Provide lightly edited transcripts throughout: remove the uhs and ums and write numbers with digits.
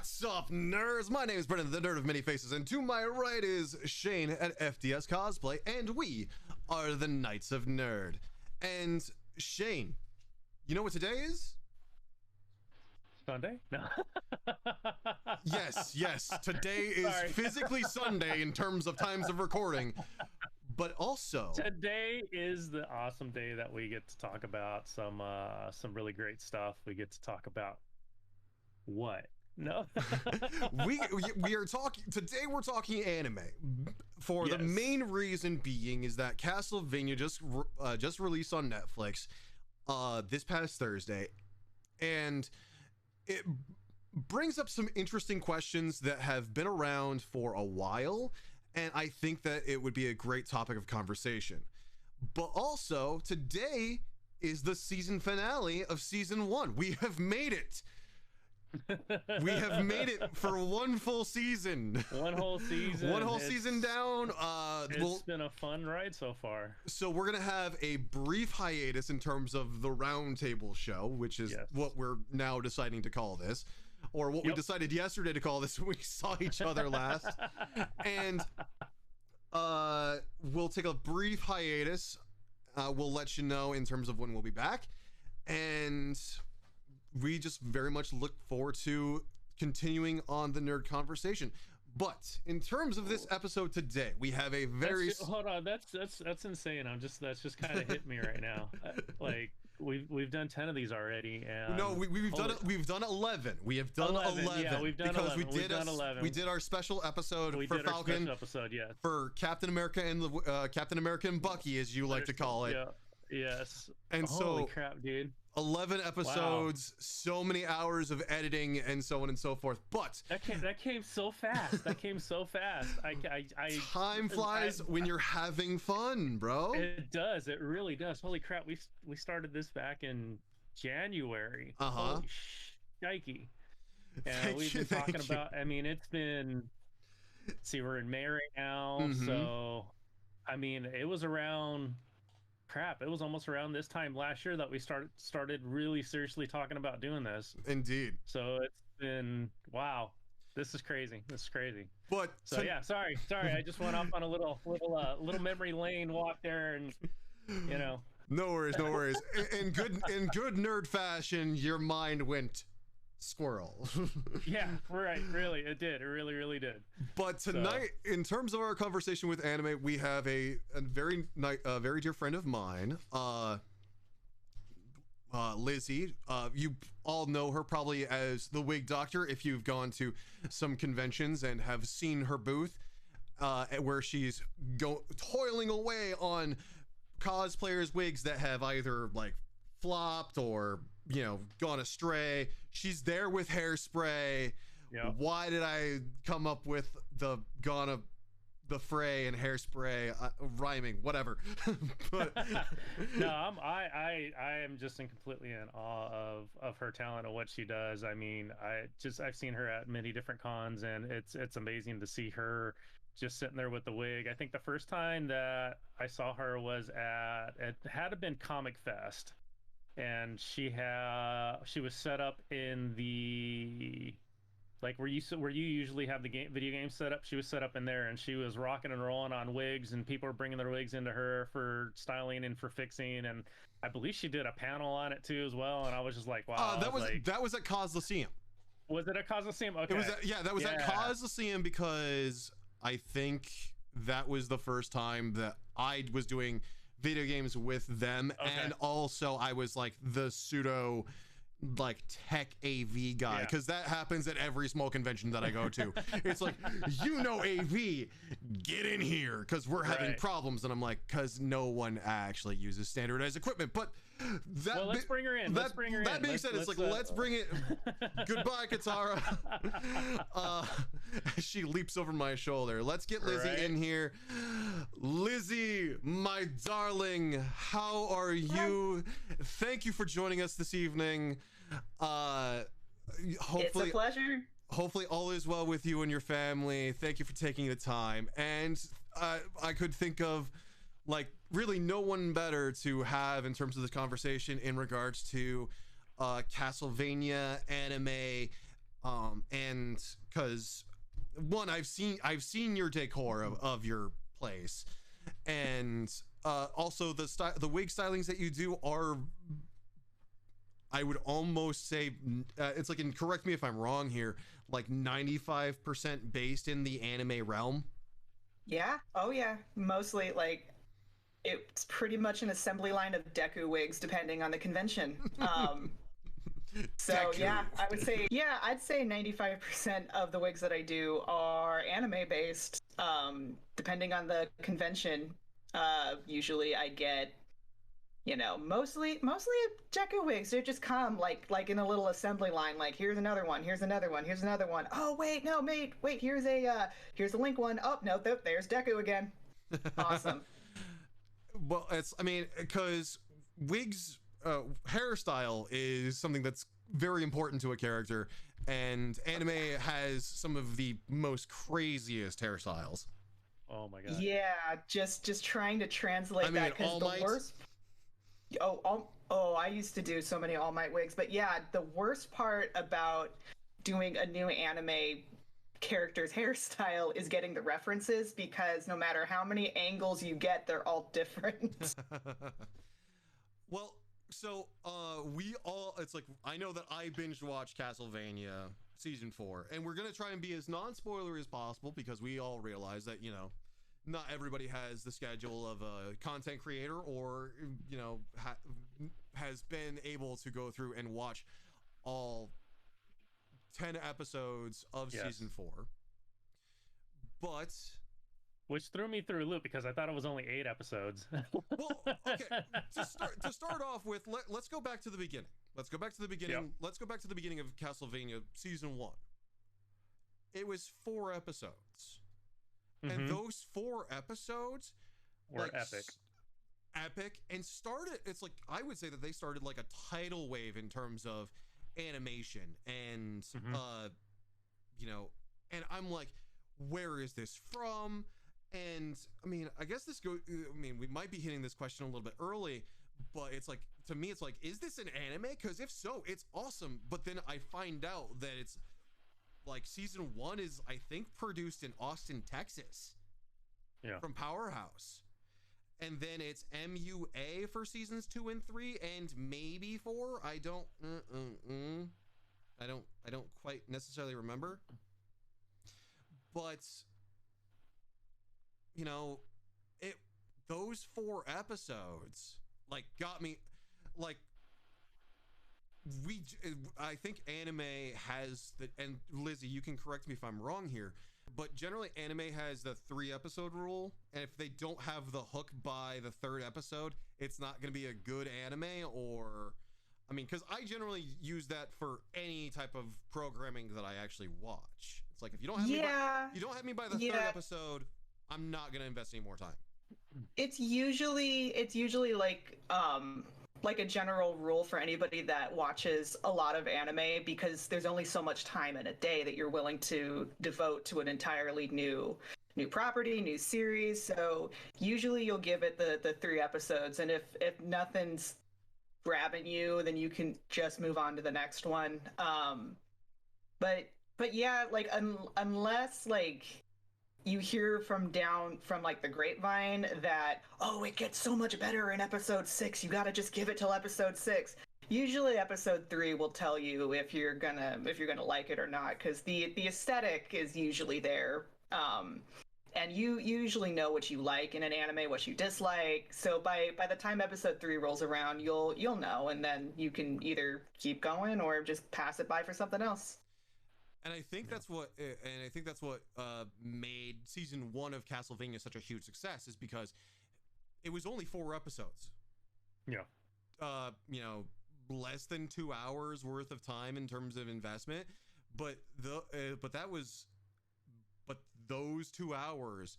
What's up, nerds? My name is Brendan, the nerd of many faces, and to my right is Shane at FDScosplay, and we are the Knights of Nerd. And Shane, you know what today is? Sunday? No. Yes. Today is physically Sunday in terms of times of recording, but also today is the awesome day that we get to talk about some really great stuff. We get to talk about what? No. we are talking today. We're talking anime for the main reason being is that Castlevania just released on Netflix this past Thursday, and it brings up some interesting questions that have been around for a while, and I think that it would be a great topic of conversation. But also, today is the season finale of season 1. We have made it. We have made it for one full season. One whole season down. It's been a fun ride so far. So we're gonna have a brief hiatus in terms of the roundtable show, which is what we're now deciding to call this, or what we decided yesterday to call this when we saw each other last. And we'll take a brief hiatus. We'll let you know in terms of when we'll be back, and we just very much look forward to continuing on the nerd conversation. But in terms of this episode today, we have a very hold on. That's insane. That's just kind of hit me right now. Like we've done 10 of these already, and no, we've done 11. We have done 11. Yeah, we've done because 11. We did our special episode for Falcon, yeah, for Captain America and the Captain America and Bucky, as you like to call it. Yeah. Yes. And holy crap, dude. 11 episodes, so many hours of editing, and so on and so forth. But that came so fast. That came so fast. Time flies when you're having fun, bro. It does. It really does. Holy crap. We started this back in January. Holy shikey. And we've been talking about, I mean, it's been, see, we're in May right now. So, I mean, it was around, crap, it was almost around this time last year that we started really seriously talking about doing this. Indeed. So it's been, wow, this is crazy. But so yeah, sorry, I just went off on a little memory lane walk there, and you know. No worries. In good nerd fashion, your mind went squirrel. Yeah, right. Really, it did. It really did. But tonight, in terms of our conversation with anime, we have a very dear friend of mine, Lizzy. You all know her probably as the Wig Doctor if you've gone to some conventions and have seen her booth, where she's toiling away on cosplayers' wigs that have either like flopped or gone astray. She's there with hairspray. Why did I come up with the fray and hairspray rhyming, whatever? But no, I am just completely in awe of her talent and what she does. I mean, I've seen her at many different cons, and it's amazing to see her just sitting there with the wig. I think the first time that I saw her was it had to been Comic Fest, and she was set up in the, like where you usually have the video game set up. She was set up in there, and she was rocking and rolling on wigs, and people were bringing their wigs into her for styling and for fixing, and I believe she did a panel on it too as well. And I was just like, wow. That was at Coliseum. Was it at Coliseum? Okay. It was that was at Coliseum, because I think that was the first time that I was doing video games with them, and also I was like the pseudo like tech AV guy, because that happens at every small convention that I go to. It's like, AV, get in here, because we're having problems. And I'm like, because no one actually uses standardized equipment. But let's bring her in. That being said, it's like, let's bring it. Goodbye, Katara. She leaps over my shoulder. Let's get Lizzy in here. Lizzy, my darling, how are you? Thank you for joining us this evening. Hopefully, it's a pleasure. Hopefully all is well with you and your family. Thank you for taking the time. And I could think of like really no one better to have in terms of this conversation in regards to Castlevania, anime, And because one, I've seen your decor of your place, and also the wig stylings that you do are, I would almost say, it's like, and correct me if I'm wrong here, like 95% based in the anime realm. Yeah. Oh yeah. Mostly like it's pretty much an assembly line of Deku wigs depending on the convention. So Deku. yeah, I'd say 95% of the wigs that I do are anime based. Depending on the convention, usually I get, mostly Deku wigs. They just come like in a little assembly line. Like here's another one, here's another one, here's another one. Oh wait, no, wait, here's a Link one. Oh no, there's Deku again. Awesome. Well, I mean, because wigs, hairstyle is something that's very important to a character, and anime has some of the most craziest hairstyles. Oh my god. Yeah, just trying to translate that, because the worst. I used to do so many All Might wigs, but yeah, the worst part about doing a new anime character's hairstyle is getting the references, because no matter how many angles you get, they're all different. Well, so it's like, I know that I binge watched Castlevania season 4, and we're gonna try and be as non-spoiler as possible, because we all realize that, not everybody has the schedule of a content creator, or has been able to go through and watch all 10 episodes of season 4. But which threw me through a loop, because I thought it was only 8 episodes. Well, okay. To start off with, let's go back to the beginning. Let's go back to the beginning. Yep. Let's go back to the beginning of Castlevania season 1. It was 4 episodes. And those 4 episodes were epic. Epic, and started, it's like, I would say that they started like a tidal wave in terms of animation, and and I'm like, where is this from? And I mean, I guess we might be hitting this question a little bit early, but it's like, to me, it's like, is this an anime? Because if so, it's awesome. But then I find out that it's like, season 1 is, I think, produced in Austin, Texas, from Powerhouse. And then it's MUA for seasons 2 and 3, and maybe 4. I don't quite necessarily remember. But those 4 episodes like got me, like, I think anime has the, and Lizzy, you can correct me if I'm wrong here, but generally anime has the 3 episode rule, and if they don't have the hook by the 3rd episode, it's not going to be a good anime. Or, I mean, because I generally use that for any type of programming that I actually watch. It's like, if you don't have me by the 3rd episode, I'm not going to invest any more time. It's usually like a general rule for anybody that watches a lot of anime, because there's only so much time in a day that you're willing to devote to an entirely new property, new series. So usually you'll give it the 3 episodes, and if nothing's grabbing you, then you can just move on to the next one. But yeah, like, unless like you hear from like the grapevine that, oh, it gets so much better in episode 6, you gotta just give it till episode 6. Usually episode 3 will tell you if you're gonna like it or not, because the aesthetic is usually there, and you usually know what you like in an anime, what you dislike. So by the time episode 3 rolls around, you'll know, and then you can either keep going or just pass it by for something else. And I think that's what made season 1 of Castlevania such a huge success, is because it was only 4 episodes. Yeah. Less than 2 hours worth of time in terms of investment, but those 2 hours,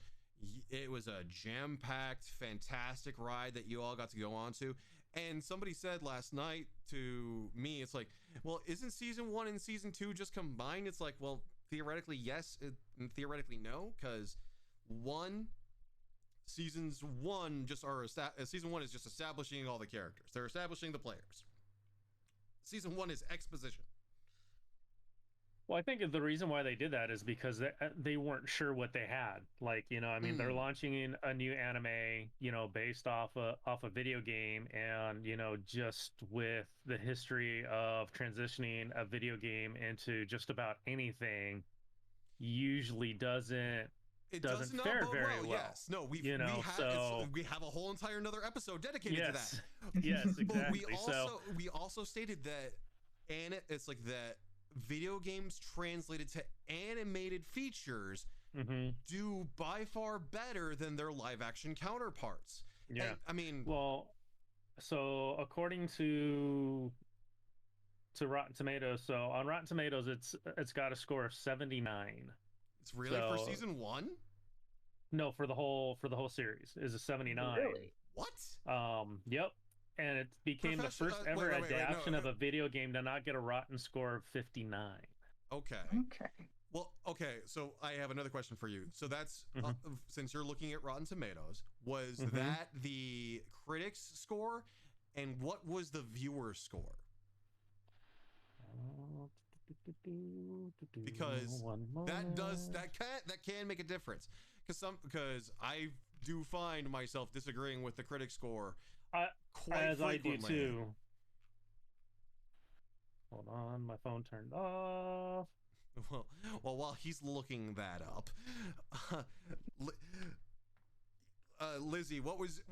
it was a jam-packed, fantastic ride that you all got to go on to. And somebody said last night to me, it's like, well, isn't season 1 and season 2 just combined? It's like, well, theoretically yes, and theoretically no, because season 1 is just establishing all the characters. They're establishing the players. Season 1 is exposition. Well, I think the reason why they did that is because they weren't sure what they had. Like, I mean, they're launching a new anime, based off a video game, and just with the history of transitioning a video game into just about anything, usually doesn't It does not fare bode very well. Yes, no, we have a whole entire another episode dedicated to that. Yes, exactly. But we also stated that, and it's like that video games translated to animated features do by far better than their live action counterparts. Yeah, and, I mean, well, so according to Rotten Tomatoes, so on Rotten Tomatoes, it's got a score of 79. It's really for season 1? No, for the whole series is a 79. Really? What? Yep. And it became the first ever adaptation of a video game to not get a rotten score of 59. Okay. Okay. Well, okay, so I have another question for you. So that's, since you're looking at Rotten Tomatoes, was that the critics' score? And what was the viewer score? Because that can make a difference. Because I do find myself disagreeing with the critic score quite frequently. I do too. Hold on, my phone turned off. Well, while he's looking that up, Lizzy, what was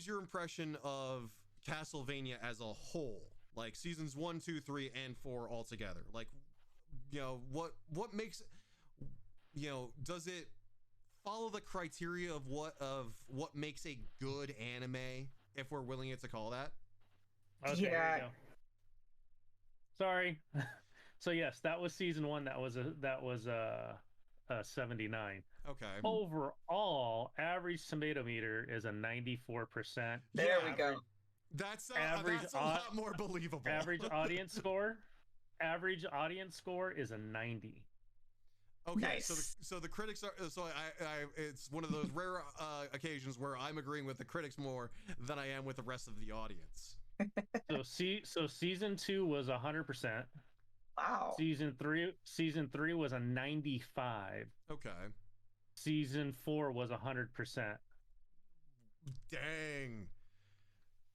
your impression of Castlevania as a whole? Like seasons 1, 2, 3, and 4 all together. Like, what makes, does it follow the criteria of what makes a good anime, if we're willing to call that? Okay, yeah. There you go. Sorry. So yes, that was season 1. That was a 79. Okay. Overall, average tomato meter is a 94%. There we go. That's a lot more believable. Average audience score is a 90. Okay, nice. so the critics are it's one of those rare occasions where I'm agreeing with the critics more than I am with the rest of the audience. So season 2 was 100%. Wow. Season 3 was a 95. Okay. Season 4 was 100%. Dang.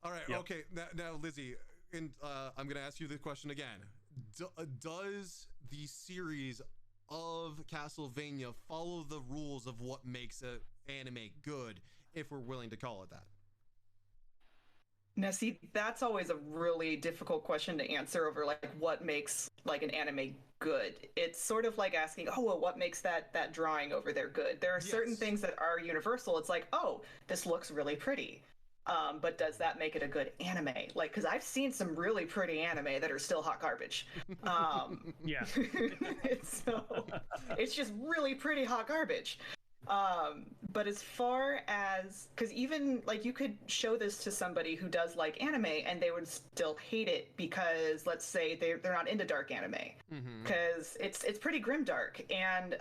All right. Yep. Okay. Now, Lizzy, and I'm going to ask you the question again. Does the series of Castlevania follow the rules of what makes an anime good, if we're willing to call it that? Now, see, that's always a really difficult question to answer over like what makes like an anime good. It's sort of like asking, oh, well, what makes that drawing over there good? There are certain things that are universal. It's like, oh, this looks really pretty. But does that make it a good anime? Like, because I've seen some really pretty anime that are still hot garbage. Yeah. So it's just really pretty hot garbage. But as far as, because even like you could show this to somebody who does like anime and they would still hate it because let's say they're not into dark anime because it's pretty grim dark. And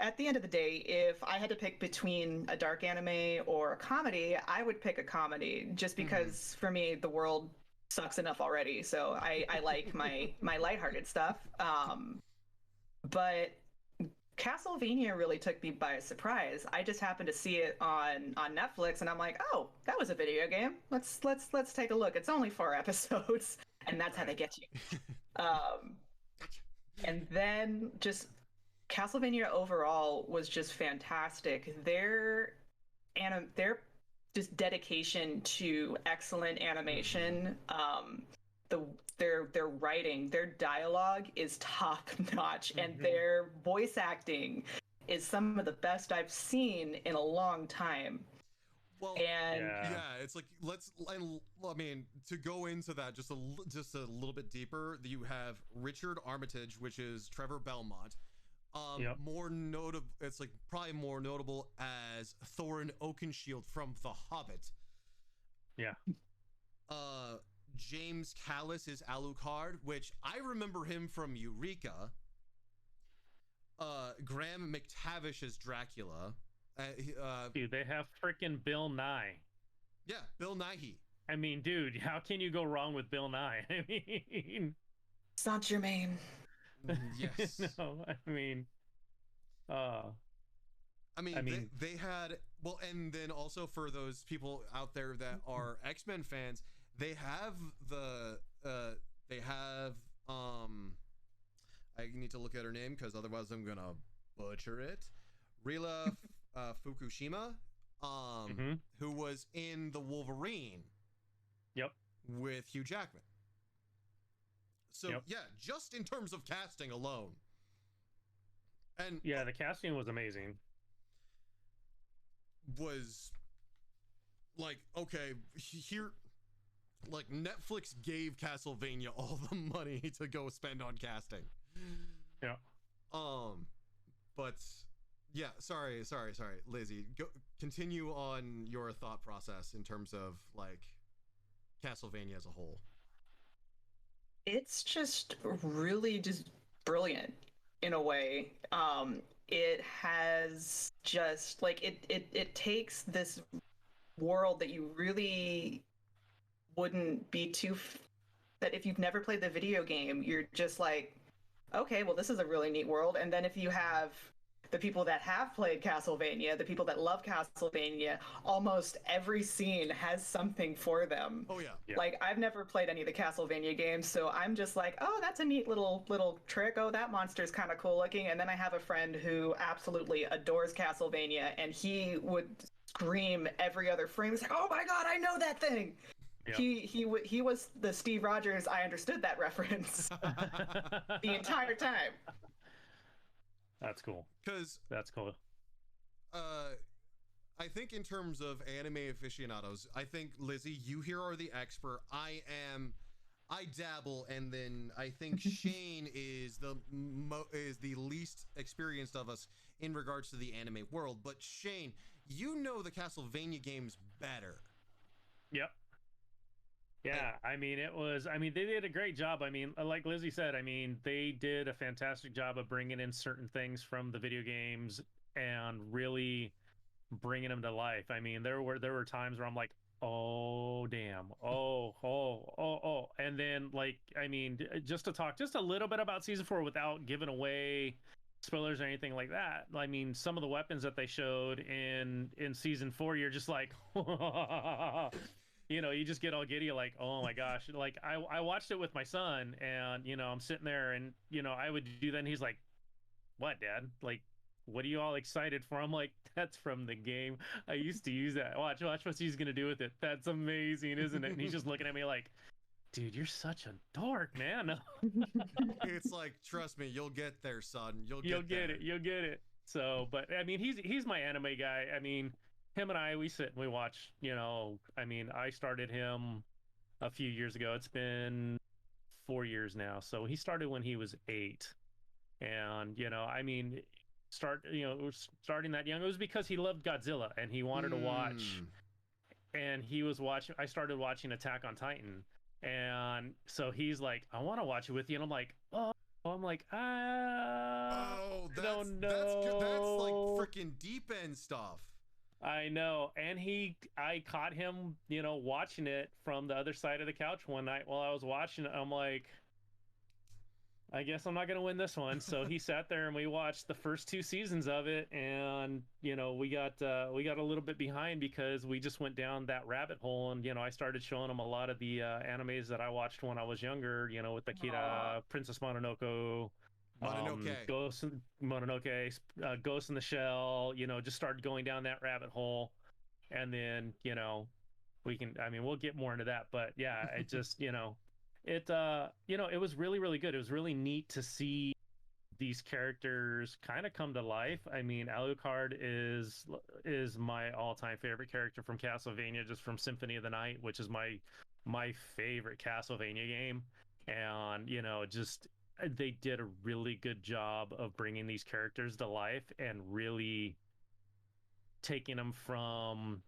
at the end of the day, if I had to pick between a dark anime or a comedy, I would pick a comedy just because for me the world sucks enough already. So I like my lighthearted stuff. But Castlevania really took me by surprise. I just happened to see it on Netflix, and I'm like, oh, that was a video game. Let's take a look. It's only 4 episodes, and that's how they get you. And then just Castlevania overall was just fantastic. Their just dedication to excellent animation. Their writing, their dialogue is top notch, and their voice acting is some of the best I've seen in a long time. Well, and it's like I mean, to go into that just a little bit deeper, you have Richard Armitage, which is Trevor Belmont. More notable, it's like probably more notable as Thorin Oakenshield from The Hobbit. Yeah. James Callis is Alucard, which I remember him from Eureka. Graham McTavish is Dracula. Dude, they have freaking Bill Nye. Yeah, Bill Nighy. I mean, dude, how can you go wrong with Bill Nye? I mean, Saint Germain. Yes. No, uh I mean, they had, well, and then also for those people out there that are X-Men fans, they have they have I need to look at her name because otherwise I'm gonna butcher it. Rila Fukushima, who was in the Wolverine. Yep. With Hugh Jackman. So yeah, just in terms of casting alone. And yeah, the casting was amazing. Was like, okay, here, like, Netflix gave Castlevania all the money to go spend on casting. Yeah. But yeah, sorry, Lizzy, continue on your thought process in terms of like Castlevania as a whole. It's just really just brilliant in a way. It has just like it takes this world that you really wouldn't be too that if you've never played the video game, you're just like, okay, well, this is a really neat world. And then if you have the people that have played Castlevania, the people that love Castlevania, almost every scene has something for them. Oh yeah. Like, I've never played any of the Castlevania games, so I'm just like, oh, that's a neat little trick. Oh, that monster's kind of cool looking. And then I have a friend who absolutely adores Castlevania, and he would scream every other frame. He's like, oh my god, I know that thing. Yeah. He was the Steve Rogers. I understood that reference the entire time. That's cool. That's cool. I think in terms of anime aficionados, I think, Lizzy, you here are the expert. I dabble, and then I think Shane is the least experienced of us in regards to the anime world. But Shane, you know the Castlevania games better. Yep. Yeah, I mean, they did a great job. I mean, like Lizzy said, I mean, they did a fantastic job of bringing in certain things from the video games and really bringing them to life. I mean, there were times where I'm like, oh, damn. Oh. And then, like, I mean, just to talk just a little bit about season 4 without giving away spoilers or anything like that. I mean, some of the weapons that they showed in season 4, you're just like, you know, you just get all giddy, like, oh my gosh. Like, I watched it with my son, and, you know, I'm sitting there, and, you know, I would do that, and he's like, what, Dad? Like, what are you all excited for? I'm like, that's from the game. I used to use that. Watch what he's gonna do with it. That's amazing, isn't it? And he's just looking at me like, dude, you're such a dork, man. It's like, trust me, you'll get there, son. You'll get it. So, but I mean, he's my anime guy. I mean, him and I, we sit and we watch, you know, I mean, I started him a few years ago. It's been 4 years now. So he started when he was 8. And, you know, I mean, starting that young, it was because he loved Godzilla and he wanted to watch, and I started watching Attack on Titan. And so he's like, I want to watch it with you. And I'm like, oh, I don't know. That's like freaking deep end stuff. I know. And I caught him, you know, watching it from the other side of the couch one night while I was watching it. I'm like, I guess I'm not going to win this one. So he sat there and we watched the first 2 seasons of it. And, you know, we got a little bit behind because we just went down that rabbit hole. And, you know, I started showing him a lot of the animes that I watched when I was younger, you know, with Akira, Princess Mononoke, Ghost in the Shell, you know, just started going down that rabbit hole. And then, you know, we'll get more into that, but yeah, it just, you know, it was really, really good. It was really neat to see these characters kind of come to life. I mean, Alucard is my all-time favorite character from Castlevania, just from Symphony of the Night, which is my favorite Castlevania game. And, you know, just they did a really good job of bringing these characters to life and really taking them from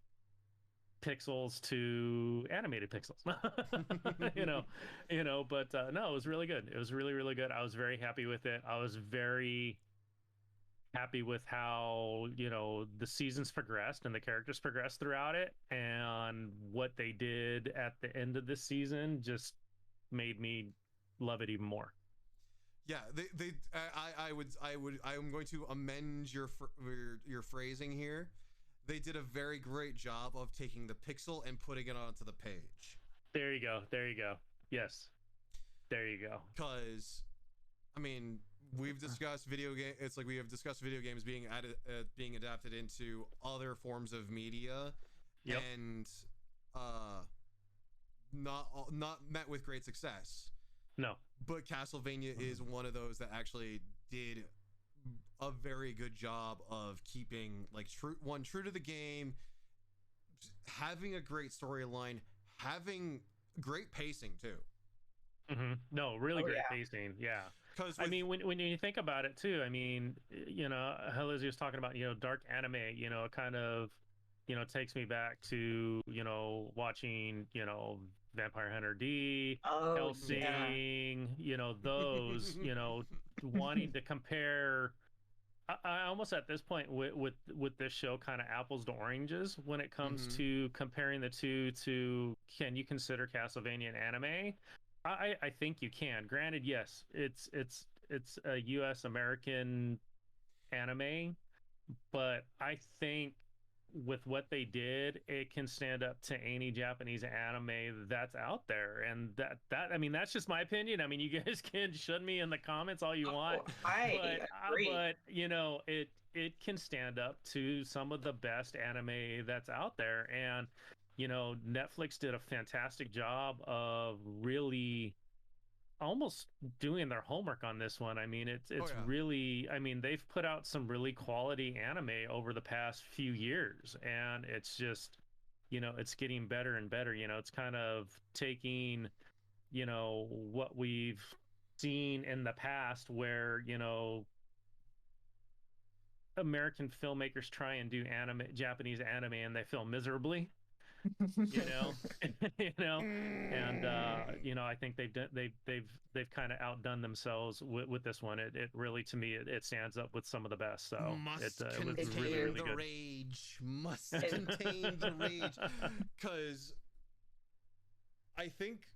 pixels to animated pixels. But no, it was really good. It was really, really good. I was very happy with it. I was very happy with how, you know, the seasons progressed and the characters progressed throughout it, and what they did at the end of this season just made me love it even more. Yeah, I'm going to amend your phrasing here. They did a very great job of taking the pixel and putting it onto the page. There you go. There you go. Yes. There you go. Because, I mean, we've discussed video game. It's like we have discussed video games being being adapted into other forms of media, yep. and not met with great success. No. But Castlevania is one of those that actually did a very good job of keeping like true to the game, having a great storyline, having great pacing too. Mm-hmm. No, really great pacing. Yeah. Because I mean, when you think about it too, I mean, you know, how Lizzy was talking about, you know, dark anime, you know, kind of, you know, takes me back to, you know, watching, you know, Vampire Hunter D, Hellsing, you know, those, you know, wanting to compare. I almost at this point with this show kind of apples to oranges when it comes to comparing the two to, can you consider Castlevania an anime? I think you can. Granted, yes, it's a US American anime, but I think with what they did, it can stand up to any Japanese anime that's out there. And that I mean, that's just my opinion. I mean, you guys can shun me in the comments all you want. I agree. But you know, it can stand up to some of the best anime that's out there. And you know, Netflix did a fantastic job of really almost doing their homework on this one. I mean, it's really, I mean, they've put out some really quality anime over the past few years, and it's just, you know, it's getting better and better. You know, it's kind of taking, you know, what we've seen in the past where, you know, American filmmakers try and do Japanese anime, and they fail miserably. You know, you know, and you know, I think they've kind of outdone themselves with this one. It really, to me, it stands up with some of the best. So it was really, really good. Rage must contain the rage, because I think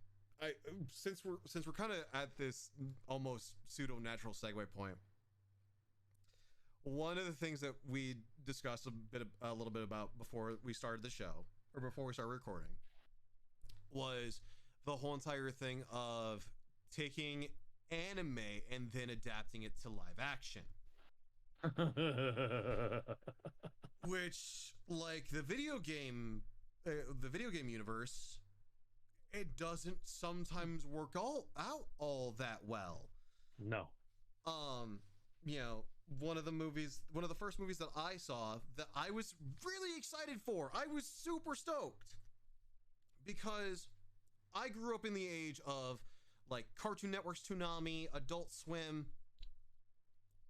since we're kind of at this almost pseudo natural segue point. One of the things that we discussed a little bit about before we started the show, or before we started recording, was the whole entire thing of taking anime and then adapting it to live action. Which, like the video game universe, it doesn't sometimes work out all that well. No. You know, one of the first movies that I saw that I was really excited for. I was super stoked because I grew up in the age of like Cartoon Network's Toonami, Adult Swim.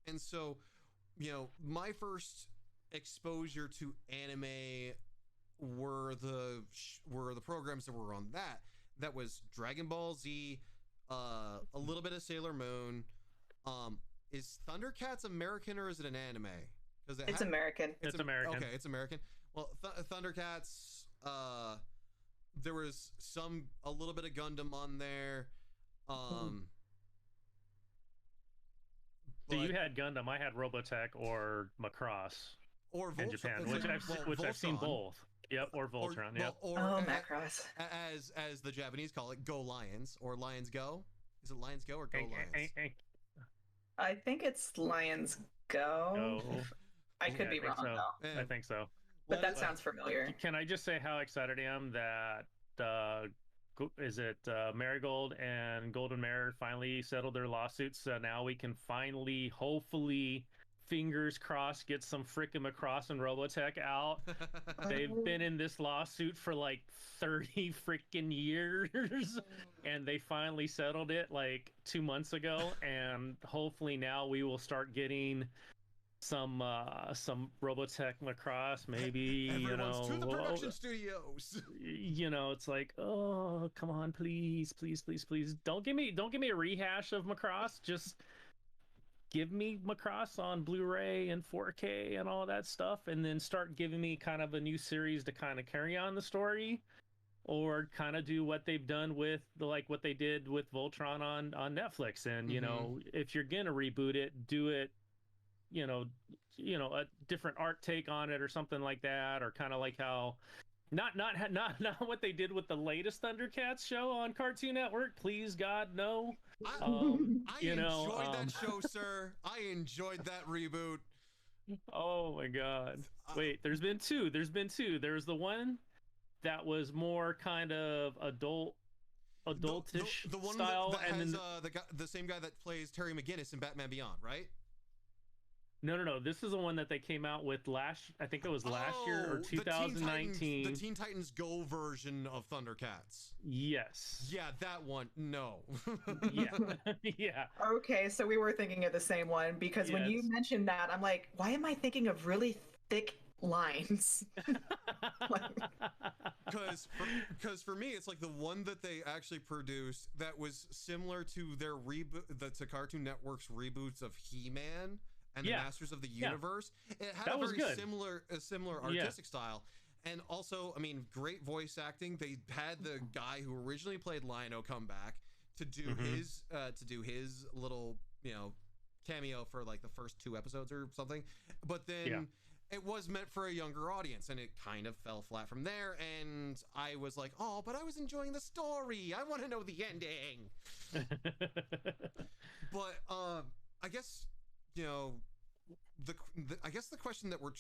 And so, you know, my first exposure to anime were the programs that were on that was Dragon Ball Z, a little bit of Sailor Moon. Is Thundercats American or is it an anime? It's American. It's American. Okay, it's American. Well, Thundercats, there was a little bit of Gundam on there. So you had Gundam, I had Robotech or Macross or in Japan, which I've seen both. Yep, or Voltron. Yep. Macross. As the Japanese call it, Go Lions or Lions Go. Is it Lions Go or Go Lions? I think it's Lions Go. I could be wrong though. I think so. But that sounds familiar. Can I just say how excited I am that Marigold and Golden Mare finally settled their lawsuits, so now we can finally, hopefully, fingers crossed, get some frickin' Macross and Robotech out. They've been in this lawsuit for like 30 frickin' years, and they finally settled it like 2 months ago, and hopefully now we will start getting some Robotech Macross, maybe. Everyone's you know, to the production studios. You know, it's like, oh, come on, please, please, please, please, don't give me a rehash of Macross. Just give me Macross on Blu-ray and 4K and all that stuff, and then start giving me kind of a new series to kind of carry on the story. or kind of do what they've done with what they did with Voltron on Netflix. And you know, if you're gonna reboot it, do it, you know, a different art take on it or something like that, or kind of like how not what they did with the latest Thundercats show on Cartoon Network. Please God, no. I enjoyed that show, sir. I enjoyed that reboot. Oh my God! Wait, there's been two. There's the one that was more kind of adultish the one style, that and has then the same guy that plays Terry McGinnis in Batman Beyond, right? No. This is the one that they came out with I think it was last year or 2019. The Teen Titans Go version of Thundercats. Yes. Yeah, that one. No. Yeah. Yeah. Okay, so we were thinking of the same one, because when you mentioned that, I'm like, why am I thinking of really thick lines? Because for me, it's like the one that they actually produced that was similar to their reboot, to Cartoon Network's reboots of He-Man and the Masters of the Universe. It had a very similar artistic style. And also, I mean, great voice acting. They had the guy who originally played Lion-O come back to do his little, you know, cameo for like the first 2 episodes or something. But then it was meant for a younger audience, and it kind of fell flat from there. And I was like, oh, but I was enjoying the story. I want to know the ending. But I guess, you know, I guess the question that we're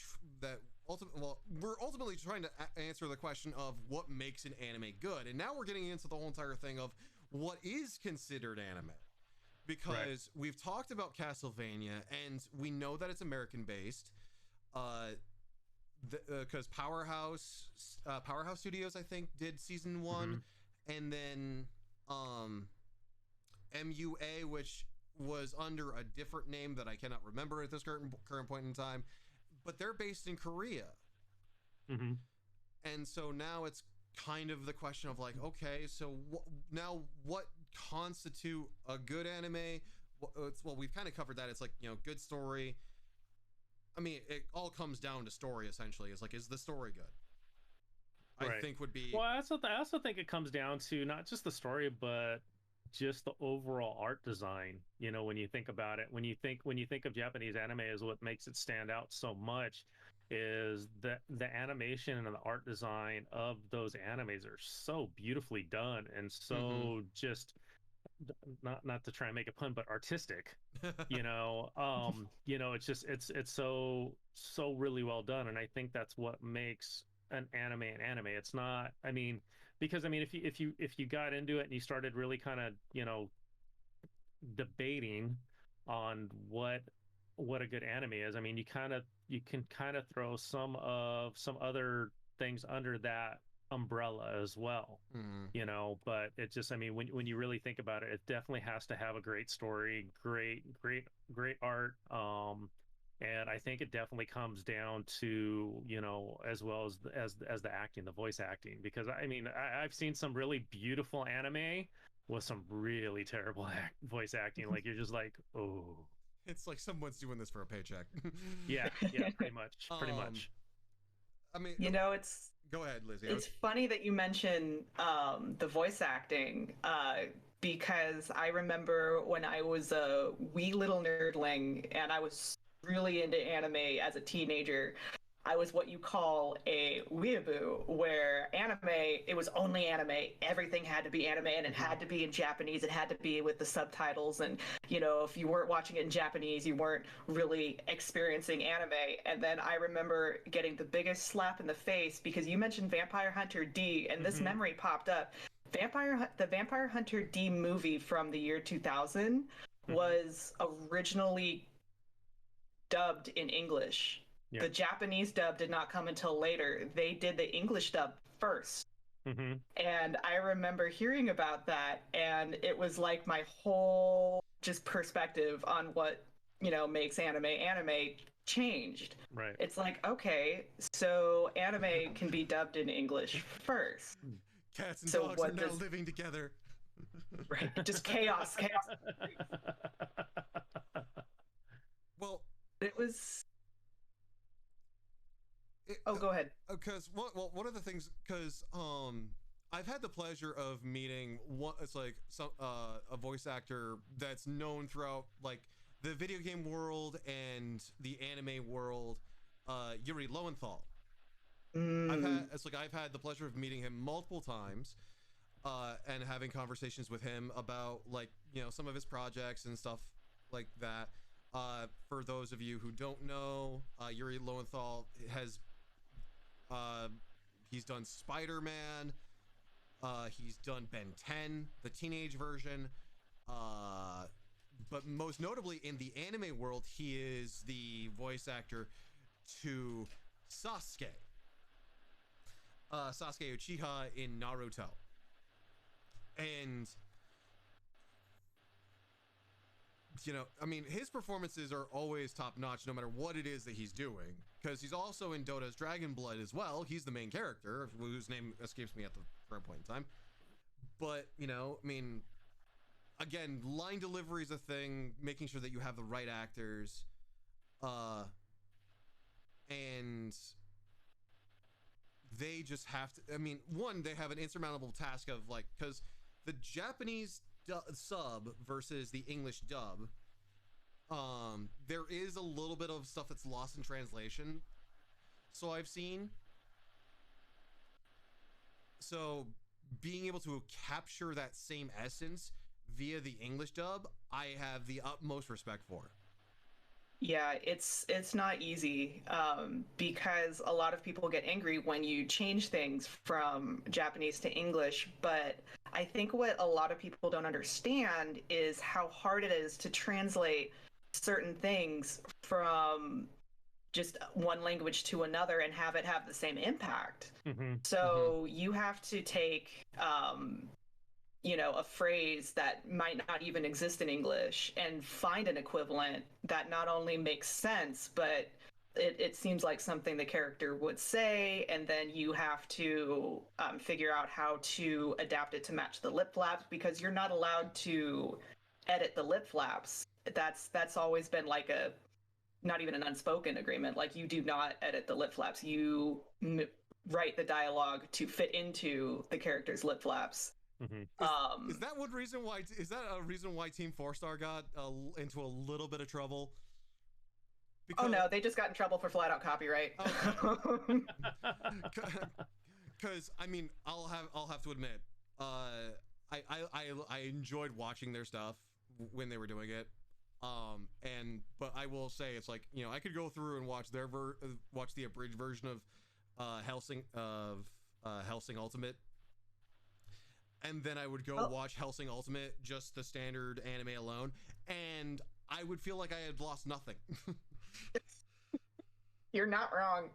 ultimately trying to answer the question of what makes an anime good, and now we're getting into the whole entire thing of what is considered anime, because we've talked about Castlevania, and we know that it's American based, because Powerhouse Studios, I think, did season 1, and then MUA, which was under a different name that I cannot remember at this current point in time, but they're based in Korea. And so now it's kind of the question of like, okay, so now what constitute a good anime? Well, we've kind of covered that. It's like, you know, good story. I mean, it all comes down to story, essentially. It's like, is the story good? I think would be... Well, I also think it comes down to not just the story, but just the overall art design. You know, when you think about it, when you think of Japanese anime, is what makes it stand out so much is the animation and the art design of those animes are so beautifully done, and so just not to try and make a pun, but artistic. You know, it's just it's so really well done, and I think that's what makes an anime an anime. It's not, I mean, because I mean, if you got into it and you started really kind of, you know, debating on what a good anime is, I mean, you can kind of throw some other things under that umbrella as well. You know, but it just, I mean, when you really think about it, it definitely has to have a great story, great art, and I think it definitely comes down to, you know, as well as the acting, the voice acting, because I mean, I've seen some really beautiful anime with some really terrible voice acting. Like, you're just like, oh, it's like someone's doing this for a paycheck. yeah, pretty much. I mean, you know, it's... Go ahead, Lizzy. It's funny that you mention the voice acting, because I remember when I was a wee little nerdling and I was really into anime as a teenager, I was what you call a weeaboo, where anime, it was only anime. Everything had to be anime, and it had to be in Japanese. It had to be with the subtitles. And, you know, if you weren't watching it in Japanese, you weren't really experiencing anime. And then I remember getting the biggest slap in the face, because you mentioned Vampire Hunter D, and this memory popped up. The Vampire Hunter D movie from the year 2000 was originally dubbed in English. Yeah. The Japanese dub did not come until later. They did the English dub first. And I remember hearing about that, and it was like my whole just perspective on what, you know, makes anime changed. Right. It's like, okay, so anime can be dubbed in English first. Cats and dogs are now living together. Right. Just chaos. Well, it was... go ahead. Because one of the things, because I I've had the pleasure of meeting a voice actor that's known throughout like the video game world and the anime world, Yuri Lowenthal. I've had the pleasure of meeting him multiple times, and having conversations with him about like, you know, some of his projects and stuff like that. For those of you who don't know, Yuri Lowenthal has he's done Spider-Man, he's done Ben 10, the teenage version, but most notably in the anime world, he is the voice actor to Sasuke Uchiha in Naruto. And you know, I mean, his performances are always top notch no matter what it is that he's doing, because he's also in Dota's Dragon Blood as well. He's the main character whose name escapes me at the current point in time. But, you know, I mean, again, line delivery is a thing, making sure that you have the right actors, and they just have to, I mean, one, they have an insurmountable task of like, because the Japanese sub versus the English dub, there is a little bit of stuff that's lost in translation, so I've seen. So being able to capture that same essence via the English dub, I have the utmost respect for. Yeah, it's not easy, because a lot of people get angry when you change things from Japanese to English. But I think what a lot of people don't understand is how hard it is to translate certain things from just one language to another and have it have the same impact. So you have to take you know, a phrase that might not even exist in English and find an equivalent that not only makes sense, but it seems like something the character would say, and then you have to figure out how to adapt it to match the lip flaps, because you're not allowed to edit the lip flaps. That's always been like a, not even an unspoken agreement. Like, you do not edit the lip flaps. You write the dialogue to fit into the character's lip flaps. Is that one reason why? Is that a reason why Team 4-Star got into a little bit of trouble? Because, oh no, they just got in trouble for flat out copyright. Because I mean, I'll have to admit, I enjoyed watching their stuff when they were doing it. But I will say, it's like, you know, I could go through and watch their watch the abridged version of Hellsing Ultimate. And then I would go watch Hellsing Ultimate, just the standard anime alone, and I would feel like I had lost nothing. You're not wrong.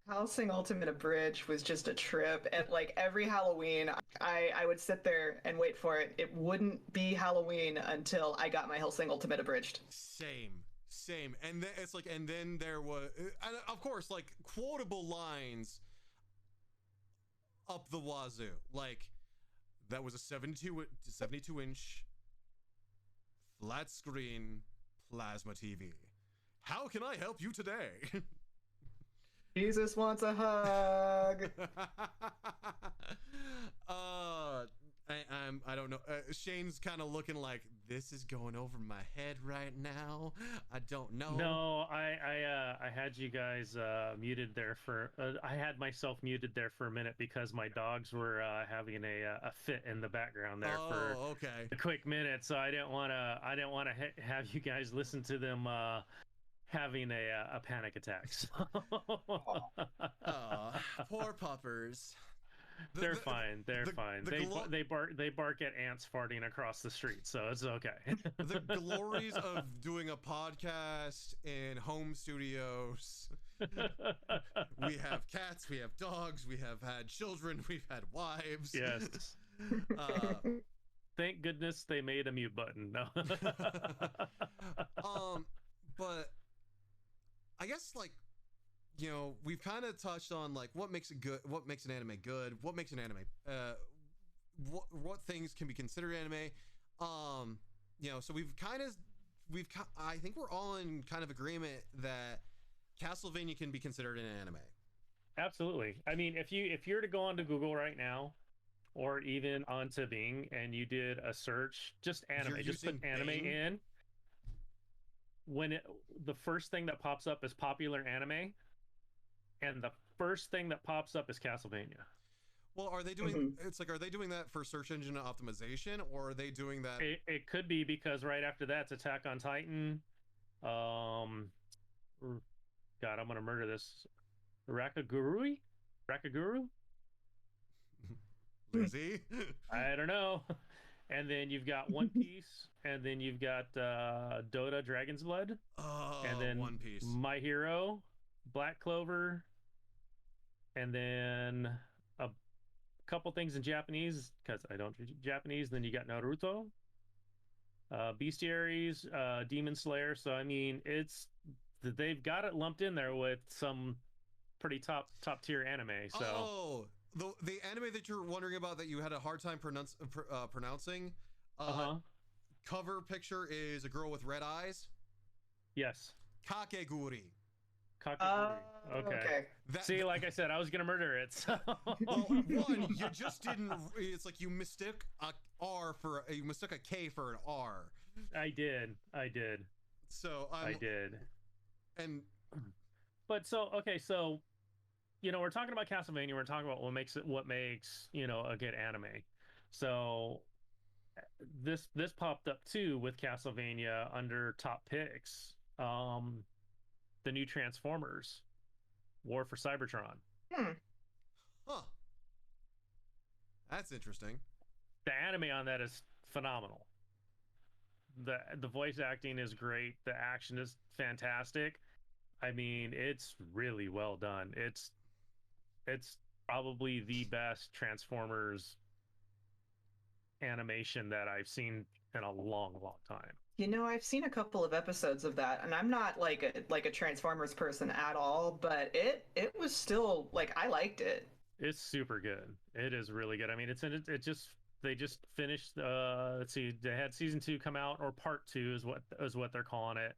Hellsing Ultimate Abridged was just a trip. And like every Halloween, I would sit there and wait for it. It wouldn't be Halloween until I got my Hellsing Ultimate Abridged. Same. And then it's like, and then there was, and of course, like quotable lines up the wazoo, like that was a 72 inch flat screen plasma TV. How can I help you today? Jesus wants a hug. I don't know. Shane's kind of looking like, this is going over my head right now. I don't know. No, I had you guys muted there for. I had myself muted there for a minute because my dogs were having a fit in the background there for a quick minute. So I didn't want to have you guys listen to them having a panic attack. So. Poor puppers. They're fine. They bark at ants farting across the street, so it's okay. The glories of doing a podcast in home studios. We have cats, we have dogs, we have had children, we've had wives. Yes. Thank goodness they made a mute button. No. But I guess, like, you know, we've kind of touched on like what makes it good, what makes an anime good, what makes an anime, what things can be considered anime. You know, so I think we're all in kind of agreement that Castlevania can be considered an anime. Absolutely. I mean, if you're to go onto Google right now, or even onto Bing, and you did a search, just anime, You're just put using anime Bing? in, when the first thing that pops up is popular anime, and the first thing that pops up is Castlevania. Well, are they doing? It's like, are they doing that for search engine optimization, or are they doing that? It could be because right after that's Attack on Titan. Um, God, I'm gonna murder this. Rakagurui, Rakaguru. Lizzy? I don't know. And then you've got One Piece, and then you've got Dota Dragon's Blood, and then One Piece. My Hero, Black Clover, and then a couple things in Japanese because I don't read Japanese. Then you got Naruto, Bestiaries, Demon Slayer. So I mean, they've got it lumped in there with some pretty top tier anime. So the anime that you're wondering about that you had a hard time pronouncing. Cover picture is a girl with red eyes. Yes. Kakeguri. Kakeguri. Okay. See, like I said, I was gonna murder it. So. Well, one, you just didn't. It's like you mistook you mistook a K for an R. I did. So I did. And but so okay, so you know, we're talking about Castlevania. We're talking about what makes you know, a good anime. So this popped up too with Castlevania under top picks. The new Transformers, War for Cybertron. Huh. That's interesting. The anime on that is phenomenal. The voice acting is great. The action is fantastic. I mean, it's really well done. It's probably the best Transformers animation that I've seen in a long time. You know, I've seen a couple of episodes of that, and I'm not like a Transformers person at all, but it was still like I liked it. It's super good. It is really good. I mean, they just finished. Let's see, they had season 2 come out, or part 2 is what they're calling it,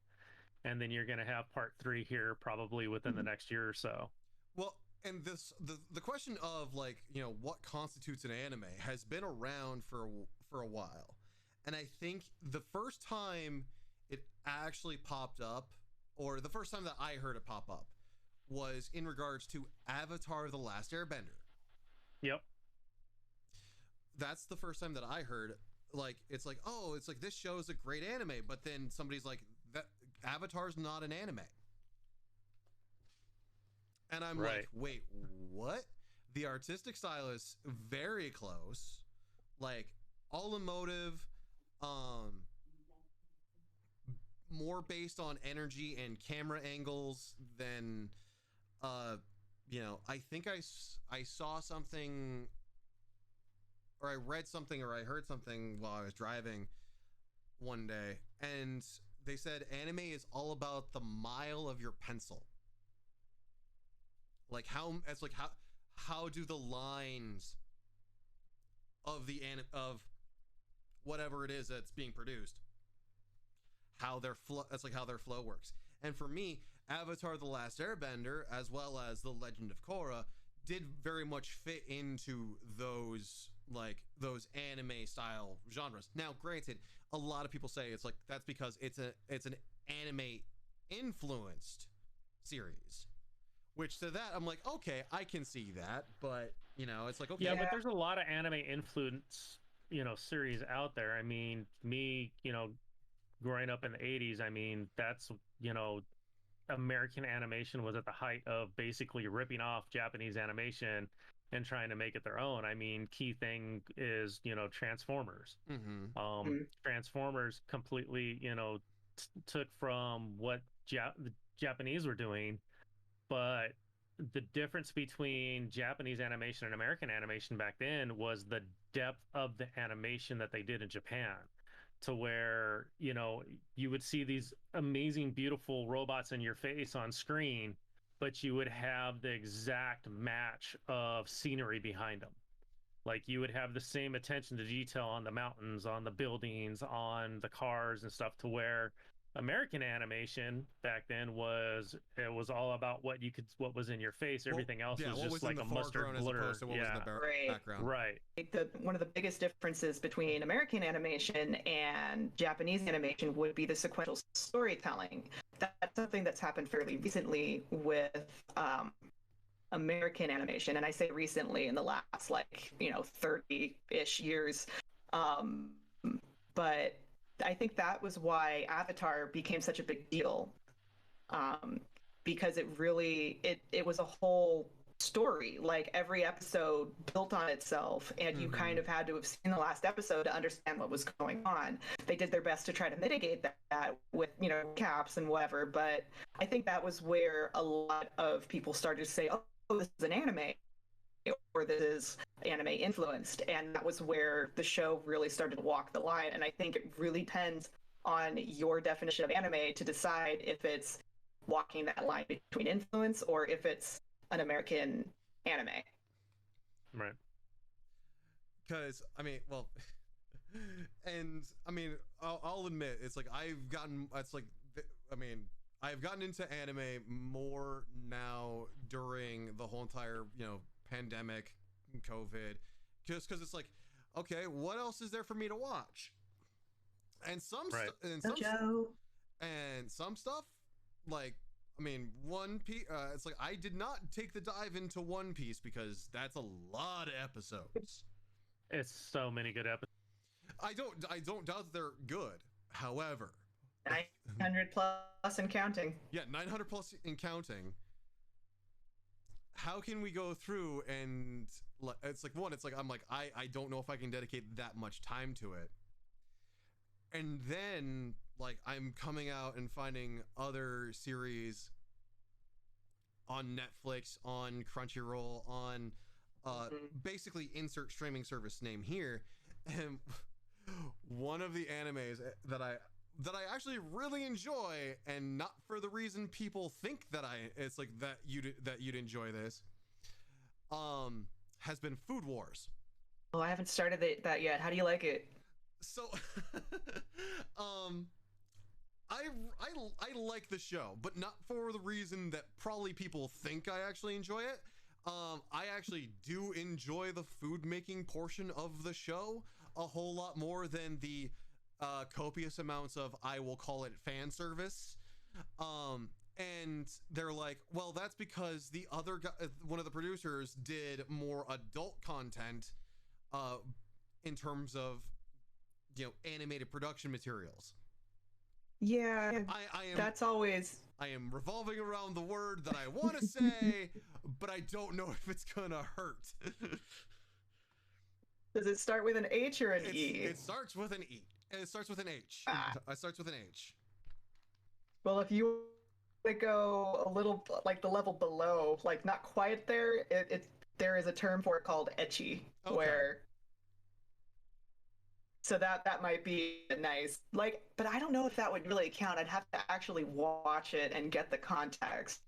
and then you're gonna have part 3 here probably within the next year or so. Well, and the question of, like, you know, what constitutes an anime has been around for a while. And I think the first time it actually popped up, or the first time that I heard it pop up, was in regards to Avatar: The Last Airbender. Yep. That's the first time that I heard, like, it's like, oh, it's like, this show is a great anime, but then somebody's like, that Avatar's not an anime. And I'm like, wait, what? The artistic style is very close, like all emotive, more based on energy and camera angles than, you know, I think I saw something, or I read something, or I heard something while I was driving one day, and they said anime is all about the mile of your pencil. Like how do the lines of of whatever it is that's being produced, how their flow, that's like how their flow works. And for me, Avatar: The Last Airbender, as well as The Legend of Korra, did very much fit into those anime style genres. Now, granted, a lot of people say it's like that's because it's an anime influenced series. Which, to that, I'm like, okay, I can see that, but, you know, it's like, okay. Yeah, but there's a lot of anime influence, you know, series out there. I mean, me, you know, growing up in the 80s, I mean, that's, you know, American animation was at the height of basically ripping off Japanese animation and trying to make it their own. I mean, key thing is, you know, Transformers. Transformers completely, you know, took from what the Japanese were doing. But the difference between Japanese animation and American animation back then was the depth of the animation that they did in Japan, to where, you know, you would see these amazing, beautiful robots in your face on screen, but you would have the exact match of scenery behind them. Like, you would have the same attention to detail on the mountains, on the buildings, on the cars and stuff, to where American animation back then was all about what was in your face. Everything else was just like a mustard blur. As opposed to what was in the background. Right. One of the biggest differences between American animation and Japanese animation would be the sequential storytelling. That's something that's happened fairly recently with American animation, and I say recently in the last 30-ish years. But I think that was why Avatar became such a big deal, because it was a whole story. Like every episode built on itself, and you kind of had to have seen the last episode to understand what was going on. They did their best to try to mitigate that with caps and whatever, but I think that was where a lot of people started to say, oh, this is an anime, or this is anime influenced, and that was where the show really started to walk the line. And I think it really depends on your definition of anime to decide if it's walking that line between influence or if it's an American anime. Right. Because I'll admit, it's like I've gotten into anime more now during the whole entire pandemic, COVID, just because it's like, okay, what else is there for me to watch? And some stuff, like, One Piece. It's like I did not take the dive into One Piece because that's a lot of episodes. It's so many good episodes. I don't doubt that they're good. However, 900 plus and counting. Yeah, 900 plus and counting. How can we go through and I don't know if I can dedicate that much time to it. And then I'm coming out and finding other series on Netflix, on Crunchyroll, on basically insert streaming service name here. And one of the animes that I actually really enjoy, and not for the reason people think that you'd enjoy this, has been Food Wars. Oh, I haven't started that yet. How do you like it? So, I like the show, but not for the reason that probably people think I actually enjoy it. I actually do enjoy the food making portion of the show a whole lot more than the copious amounts of, I will call it, fan service. And they're like, well, that's because the other guy, one of the producers, did more adult content in terms of animated production materials. Yeah, I am revolving around the word that I want to say, but I don't know if it's gonna hurt. Does it start with an H or an E? It starts with an E. It starts with an H. It starts with an H. Well, if you want to go a little the level below, not quite there, there is a term for it called ecchi, okay. So that might be nice. But I don't know if that would really count. I'd have to actually watch it and get the context.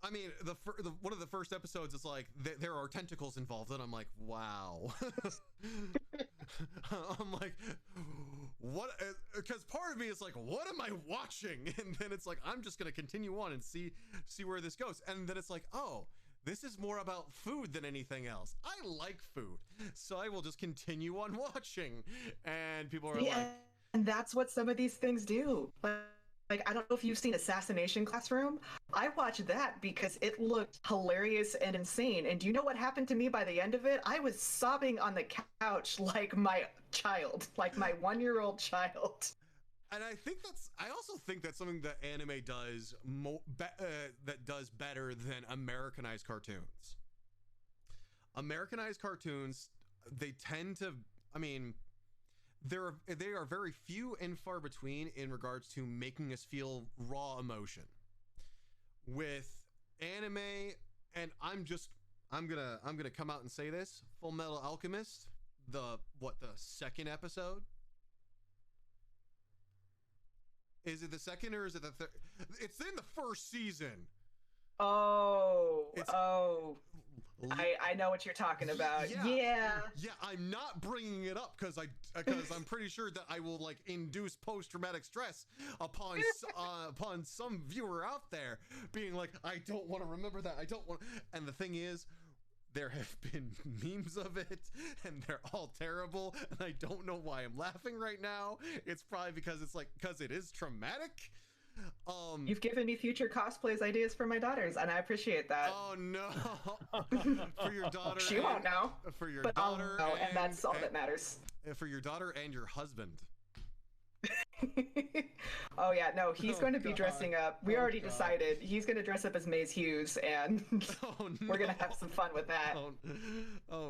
One of the first episodes is like there are tentacles involved, and I'm like, wow. I'm like, what? Because part of me is like, what am I watching? And then it's like, I'm just gonna continue on and see where this goes. And then it's like, oh, this is more about food than anything else. I like food, so I will just continue on watching. And people are like, and that's what some of these things do. I don't know if you've seen Assassination Classroom. I watched that because it looked hilarious and insane. And do you know what happened to me by the end of it? I was sobbing on the couch like my child, like my 1-year-old child. And I also think that's something that anime does that does better than Americanized cartoons. Americanized cartoons, they tend to, they are very few and far between in regards to making us feel raw emotion. With anime, and I'm gonna come out and say this, Full Metal Alchemist, the second episode? Is it the second or is it the third? It's in the first season. I know what you're talking about. Yeah. I'm not bringing it up because I'm pretty sure that I will like induce post-traumatic stress upon upon some viewer out there being like, I don't want to remember that. I don't want. And the thing is, there have been memes of it, and they're all terrible. And I don't know why I'm laughing right now. It's probably because it is traumatic. You've given me future cosplays ideas for my daughters, and I appreciate that. Oh no! For your daughter, she won't know. For your but daughter, I'll know, and that's all that matters. For your daughter and your husband. Oh yeah, no, he's going to be dressing up. We already decided he's going to dress up as Maze Hughes, and we're going to have some fun with that. Oh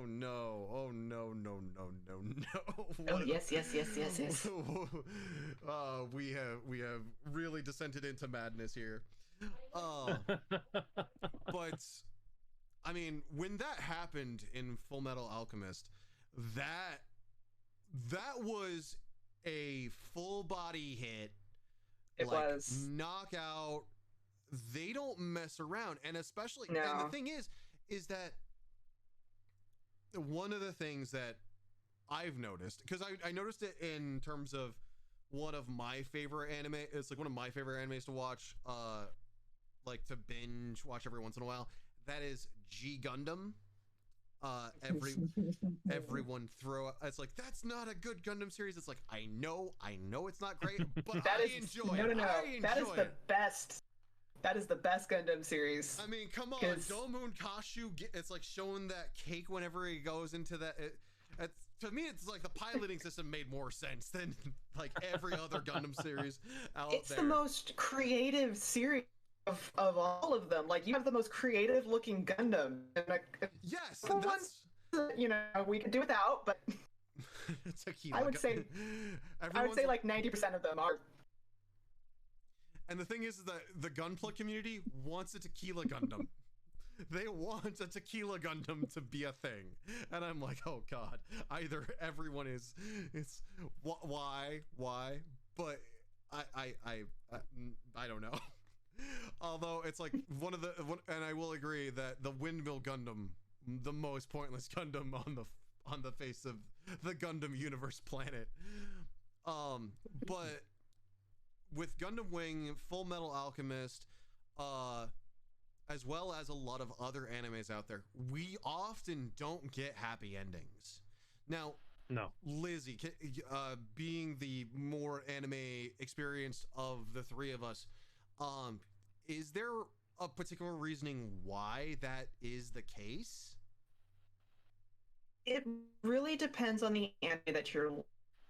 no! Oh no! No! No! No! No! Oh yes! We have really descended into madness here. But I mean, when that happened in Full Metal Alchemist, that was a full body hit. It was knockout. They don't mess around, and especially no. And the thing is that one of the things that I've noticed, because I noticed it in terms of one of my favorite anime. It's like one of my favorite animes to watch, like to binge watch every once in a while. That is G Gundam. Everyone throw. It's like, that's not a good Gundam series. It's like, I know it's not great, but I enjoy it. No. That is the best. That is the best Gundam series. I mean, come on, Domon Kashu. It's like showing that cake whenever he goes into that. To me, it's like the piloting system made more sense than like every other Gundam series out there. It's the most creative series of all of them. Like, you have the most creative looking Gundam. Yes, you know, we could do without, but I would say like 90% of them are. And the thing is that the Gunpla community wants a Tequila Gundam. They want a Tequila Gundam to be a thing, and I'm like, oh god, either everyone is, it's why, but I don't know. Although it's like and I will agree that the Windmill Gundam, the most pointless Gundam on the face of the Gundam universe planet. But with Gundam Wing, Full Metal Alchemist, as well as a lot of other animes out there, we often don't get happy endings. Now, no, Lizzy, being the more anime experienced of the three of us, is there a particular reasoning why that is the case? It really depends on the anime that you're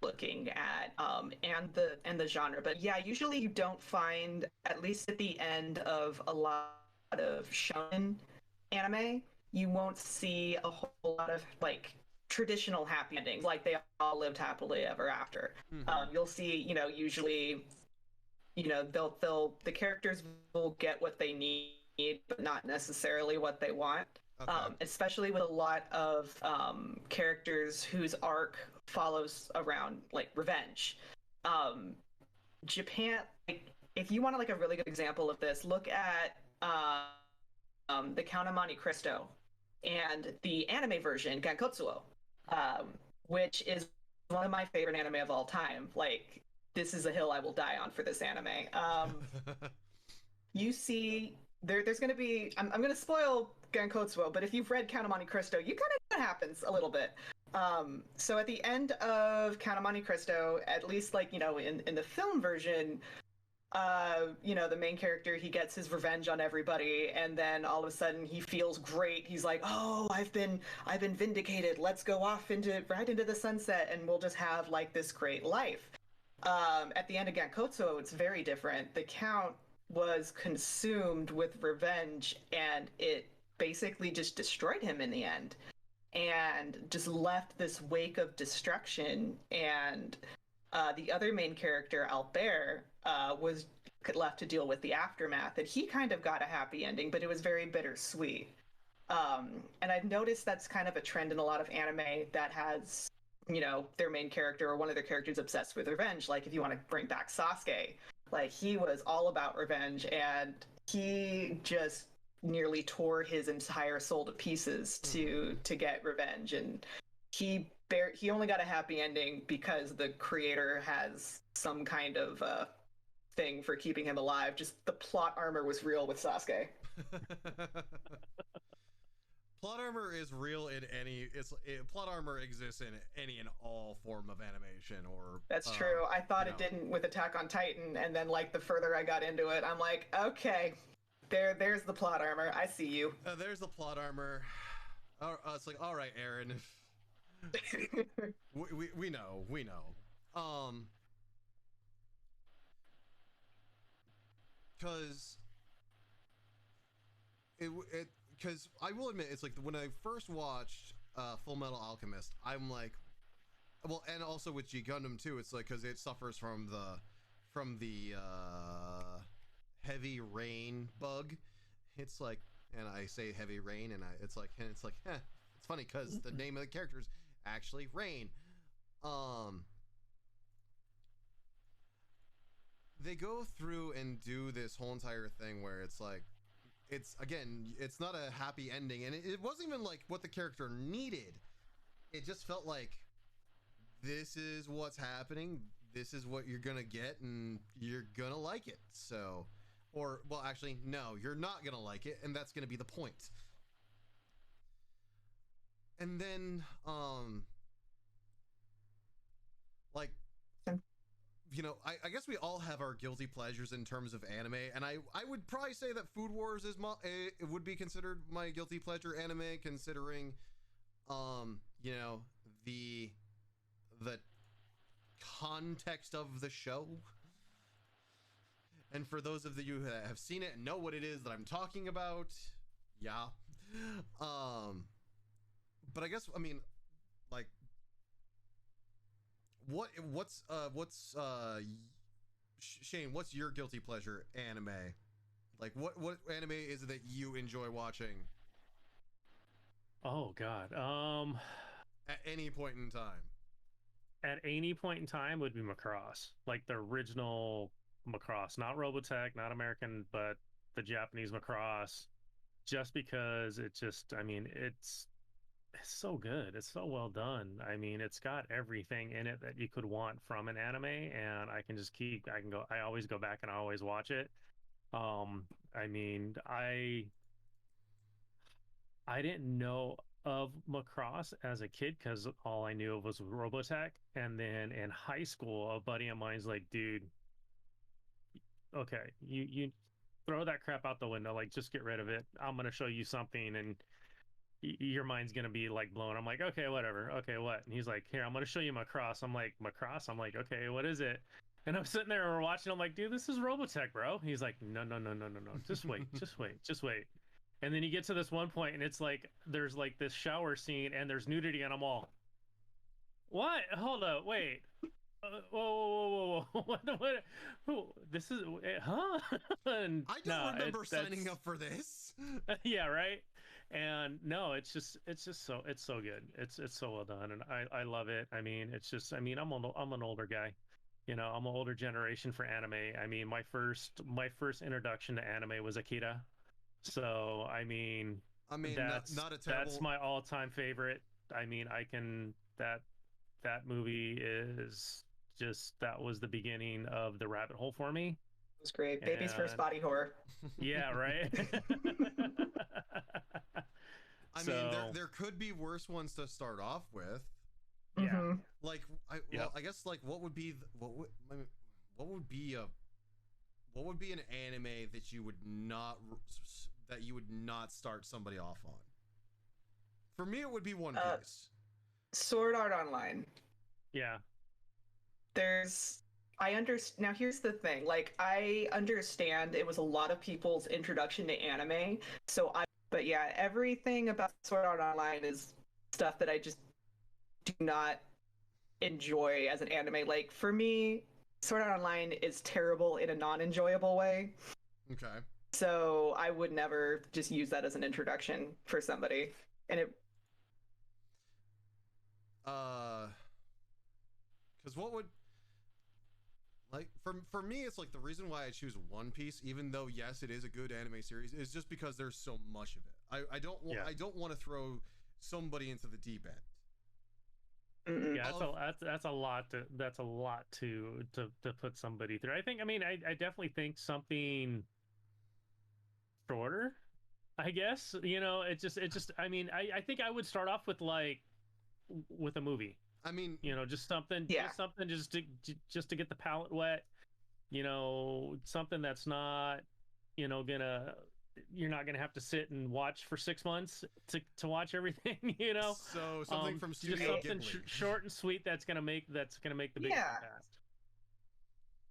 looking at, and the genre. But yeah, usually you don't find, at least at the end of a lot of shonen anime, you won't see a whole lot of like traditional happy endings, like they all lived happily ever after. You'll see, usually, the characters will get what they need, but not necessarily what they want. Okay. Especially with a lot of characters whose arc follows around like revenge. Japan, like, if you want like a really good example of this, look at the Count of Monte Cristo and the anime version, Gankotsuo, which is one of my favorite anime of all time. Like, this is a hill I will die on for this anime. You see, there's going to be, I'm going to spoil Gankotsuo, but if you've read Count of Monte Cristo, you kind of know what happens a little bit. So at the end of Count of Monte Cristo, at least like, in the film version, the main character, he gets his revenge on everybody, and then all of a sudden he feels great. He's like, oh, I've been vindicated. Let's go off right into the sunset, and we'll just have like this great life. At the end of Gankotsuo, it's very different. The Count was consumed with revenge, and it basically just destroyed him in the end, and just left this wake of destruction. And the other main character, Albert, was left to deal with the aftermath, and he kind of got a happy ending, but it was very bittersweet. And I've noticed that's kind of a trend in a lot of anime that has, their main character or one of their characters obsessed with revenge. Like, if you want to bring back Sasuke, like, he was all about revenge, and he just nearly tore his entire soul to pieces to get revenge, and he only got a happy ending because the creator has some kind of thing for keeping him alive. Just the plot armor was real with Sasuke. Plot armor is real in any. Plot armor exists in any and all form of animation. Or that's true. I thought it didn't with Attack on Titan, and then like the further I got into it, I'm like, okay, there's the plot armor. I see you. There's the plot armor. It's like, all right, Aaron. we know. Because because I will admit, it's like when I first watched Full Metal Alchemist, I'm like, well, and also with G Gundam too, it's like because it suffers from the heavy rain bug. It's like, and I say heavy rain, and it's like it's funny because the name of the character is actually Rain. They go through and do this whole entire thing where it's like, it's not a happy ending, and it wasn't even like what the character needed. It just felt like, this is what's happening, this is what you're gonna get, and you're gonna like it. So, or, well, actually, no, you're not gonna like it, and that's gonna be the point. And then, like, you know, I guess we all have our guilty pleasures in terms of anime, and I would probably say that Food Wars is it would be considered my guilty pleasure anime, considering, you know, the context of the show. And for those of you that have seen it and know what it is that I'm talking about, yeah. But I guess, I mean, like, what's Shane, what's your guilty pleasure anime? Like, what anime is it that you enjoy watching? Oh God. At any point in time. At any point in time would be Macross, like the original Macross, not Robotech, not American, but the Japanese Macross. Just because it just, I mean, it's so good. It's so well done. I mean, it's got everything in it that you could want from an anime, and I always go back and I always watch it. I mean, I didn't know of Macross as a kid because all I knew of was Robotech. And then in high school, a buddy of mine's like, dude, okay, you throw that crap out the window, like just get rid of it. I'm gonna show you something, and your mind's gonna be like blown. I'm like, okay, whatever. Okay, what? And he's like, here, I'm gonna show you Macross. I'm like, Macross? I'm like, okay, what is it? And I'm sitting there and we're watching. I'm like, dude, this is Robotech, bro. He's like, no. Just wait, just wait. And then you get to this one point, and it's like there's like this shower scene, and there's nudity, and I'm all, what? Hold up, wait. Whoa. What? This is, huh? And I don't remember signing up for this. Yeah, right. And no, it's so good. It's so well done, and I love it. I mean, it's just, I mean, I'm an older guy. You know, I'm an older generation for anime. I mean, my first introduction to anime was Akira. So, I mean, that's not a terrible... That's my all-time favorite. I mean, that movie is just, that was the beginning of the rabbit hole for me. It was great. Baby's first body horror. Yeah, right. I mean, there could be worse ones to start off with. Yeah. Like, I guess, like, what would be an anime that you would not start somebody off on? For me, it would be One Piece. Sword Art Online. Yeah. Now here's the thing. Like, I understand it was a lot of people's introduction to anime. But yeah, everything about Sword Art Online is stuff that I just do not enjoy as an anime. Like, for me, Sword Art Online is terrible in a non-enjoyable way. Okay. So I would never just use that as an introduction for somebody. And it... Because what would... Like for me, it's like the reason why I choose One Piece, even though yes, it is a good anime series, is just because there's so much of it. I don't want to throw somebody into the deep end. Yeah, that's a lot to put somebody through. I mean, I definitely think something shorter, I guess. You know, it just I mean, I think I would start off with with a movie. I mean, you know, just something just to get the palate wet, you know, something that's not, you know, you're not gonna have to sit and watch for 6 months to watch everything, you know. So something from Studio just something Ghibli. Short and sweet that's gonna make the biggest impact.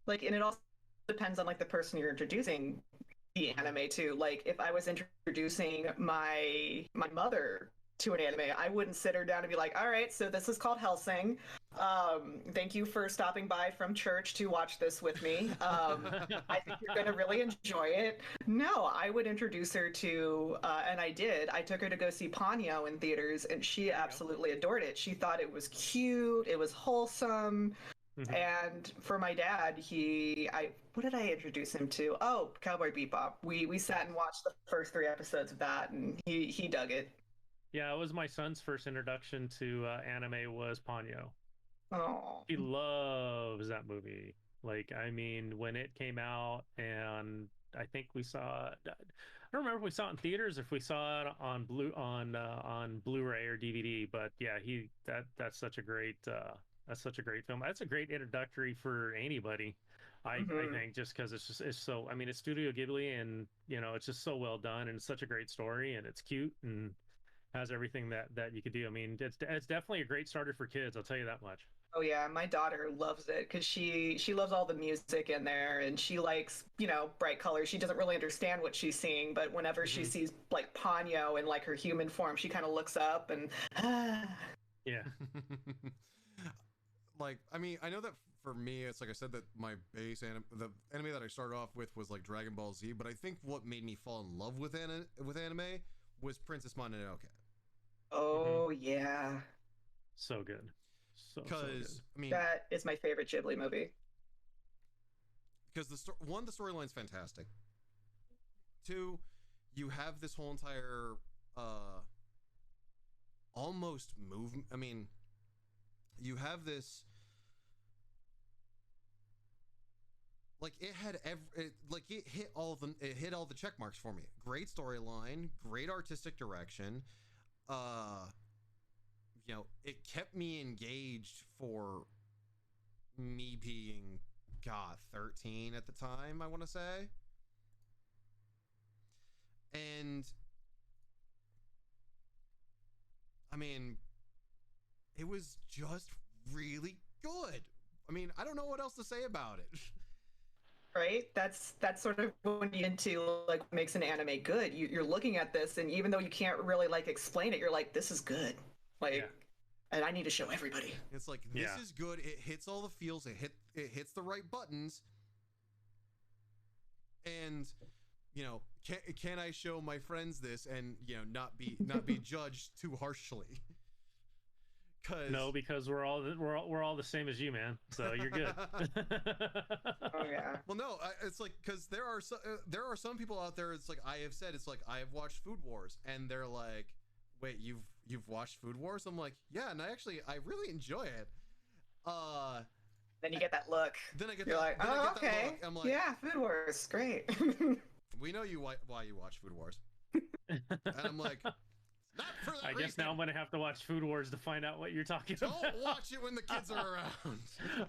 Like, and it also depends on like the person you're introducing the anime to. Like, if I was introducing my mother to an anime, I wouldn't sit her down and be like, all right, so this is called Hellsing. Thank you for stopping by from church to watch this with me. I think you're going to really enjoy it. No, I would introduce her to, and I did. I took her to go see Ponyo in theaters, and she absolutely adored it. She thought it was cute, it was wholesome. And for my dad, what did I introduce him to? Oh, Cowboy Bebop. We sat and watched the first 3 episodes of that, and he dug it. Yeah, it was my son's first introduction to anime was Ponyo. Oh. He loves that movie. Like, I mean, when it came out, and I think we saw it, I don't remember if we saw it in theaters, if we saw it on Blu-ray or DVD. But yeah, that's such a great film. That's a great introductory for anybody. I think, just because it's so. I mean, it's Studio Ghibli, and you know, it's just so well done, and it's such a great story, and it's cute, and has everything that you could do. I mean, it's definitely a great starter for kids. I'll tell you that much. Oh yeah, my daughter loves it because she loves all the music in there, and she likes, you know, bright colors. She doesn't really understand what she's seeing, but whenever she sees like Ponyo in like her human form, she kind of looks up and yeah. Like, I mean, I know that for me, it's like I said that my base the anime that I started off with was like Dragon Ball Z, but I think what made me fall in love with anime was Princess Mononoke. Oh yeah, so good. So good. I mean, that is my favorite Ghibli movie. Because the storyline's fantastic. 2, you have this whole entire almost movement. I mean, you have this. Like, it had it hit all the check marks for me. Great storyline, great artistic direction. You know, it kept me engaged for me being 13 at the time, I want to say. And I mean, it was just really good. I mean, I don't know what else to say about it. Right? That's sort of when you get into like what makes an anime good. You're looking at this, and even though you can't really like explain it, you're like, this is good. Like, and I need to show everybody. It's like, this is good. It hits all the feels. It hits the right buttons. And, you know, can I show my friends this and, you know, not be judged too harshly? Because we're all the same as you, man. So you're good. Oh yeah. Well, no, it's like, because there are some people out there. It's like I have said. It's like, I have watched Food Wars, and they're like, wait, you've watched Food Wars? I'm like, yeah, and I really enjoy it. Then you get that look. Then I get You're that. Like, oh, okay. I'm like, yeah, Food Wars, great. We know why you watch Food Wars. And I'm like, not for that I guess now I'm gonna have to watch Food Wars to find out what you're talking about. Don't watch it when the kids are around.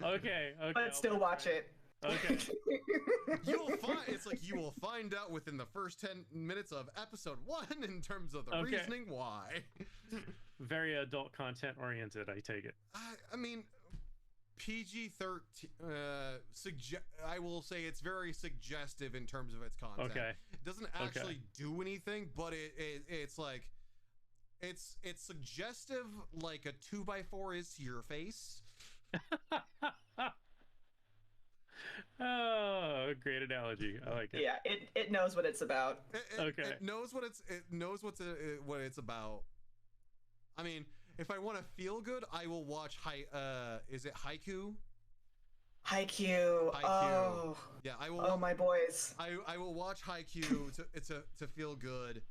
Okay. But still watch it. Okay. You will find out within the first 10 minutes of episode 1 in terms of the reasoning why. Very adult content oriented, I take it. I mean, PG-13. I will say it's very suggestive in terms of its content. Okay. It doesn't actually do anything, but it's like it's suggestive, like a 2x4 is to your face. Oh, great analogy. I like it. Yeah, it knows what it's about. It knows what it's about. I mean, if I want to feel good, I will watch is it Haiku? Haikyuu. Haikyuu. Oh. Yeah, I will. Oh, my boys. I will watch Haikyuu to feel good.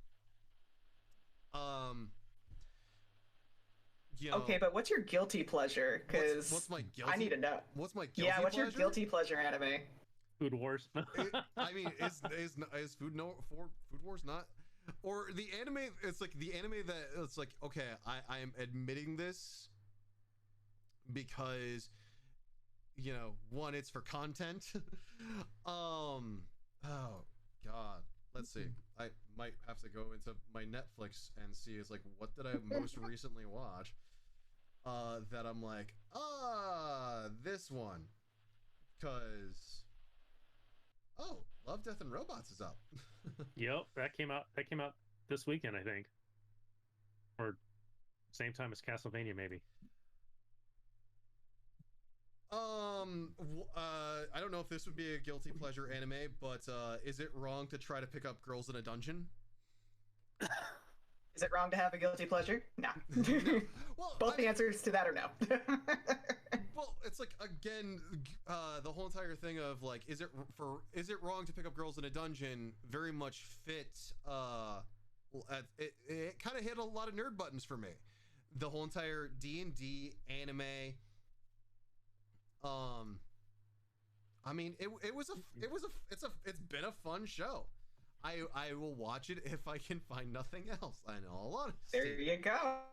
You know, Okay, but what's your guilty pleasure? Because what's my guilty? I need to know. What's my guilty? Yeah, what's pleasure? your guilty pleasure anime? Food Wars. I mean, is Food Wars not? Or the anime? It's like the anime that it's like, okay, I am admitting this because, you know, one, it's for content. Oh God, let's see. I might have to go into my Netflix and see. It's like, what did I most recently watch? That I'm like, this one, because Love, Death, and Robots is up. Yep, that came out this weekend, I think, or same time as Castlevania, maybe. I don't know if this would be a guilty pleasure anime, but is it wrong to try to pick up girls in a dungeon? Is it wrong to have a guilty pleasure? No. No. Well, Both the answers to that are no. Well, it's like, again, the whole entire thing of like, is it wrong to pick up girls in a dungeon? Very much fit. It kind of hit a lot of nerd buttons for me. The whole entire D&D anime. I mean, it's been a fun show. I will watch it if I can find nothing else. I know a lot of There you go.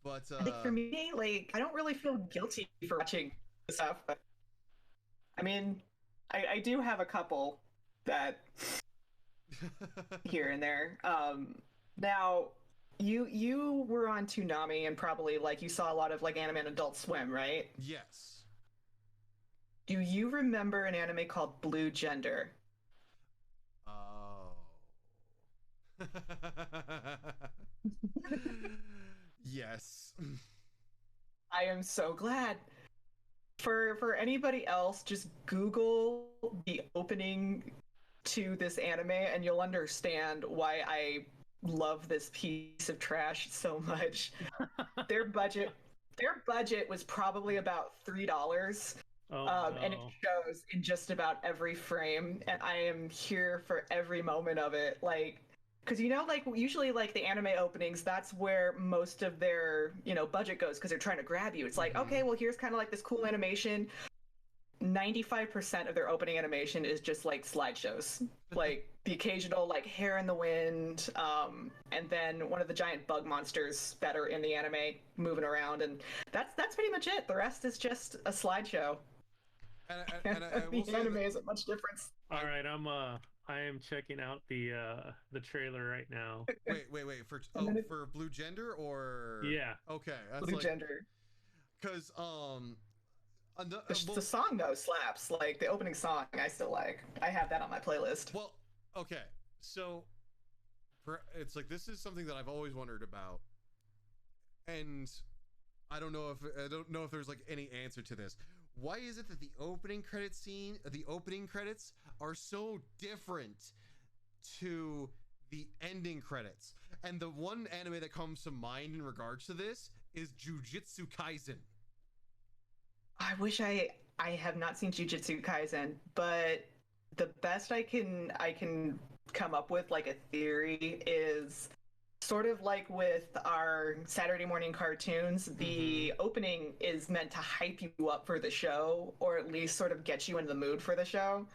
But I think for me, like, I don't really feel guilty for watching this stuff, but I mean, I do have a couple that here and there. Now, you were on Toonami and probably like you saw a lot of like anime and Adult Swim, right? yes. Do you remember an anime called Blue Gender? Oh. Yes. I am so glad. For anybody else, just Google the opening to this anime and you'll understand why I love this piece of trash so much. Their budget was probably about $3. And it shows in just about every frame, and I am here for every moment of it. Like, because like usually like the anime openings, that's where most of their budget goes because they're trying to grab you. It's like, okay, well here's kind of like this cool animation. 95% of their opening animation is just like slideshows, like the occasional like hair in the wind, and then one of the giant bug monsters that are in the anime moving around, and that's pretty much it. The rest is just a slideshow. And I will the say anime that, isn't much difference. All right, I am checking out the trailer right now. wait for Blue Gender or yeah, okay, that's Blue like, Gender. Because the song though slaps. Like the opening song, I still like. I have that on my playlist. Well, okay, so it's like this is something that I've always wondered about, and I don't know if there's like any answer to this. Why is it that the opening credits are so different to the ending credits? And the one anime that comes to mind in regards to this is Jujutsu Kaisen. I wish I have not seen Jujutsu Kaisen, but the best I can come up with like a theory is sort of like with our Saturday morning cartoons, the opening is meant to hype you up for the show, or at least sort of get you in the mood for the show.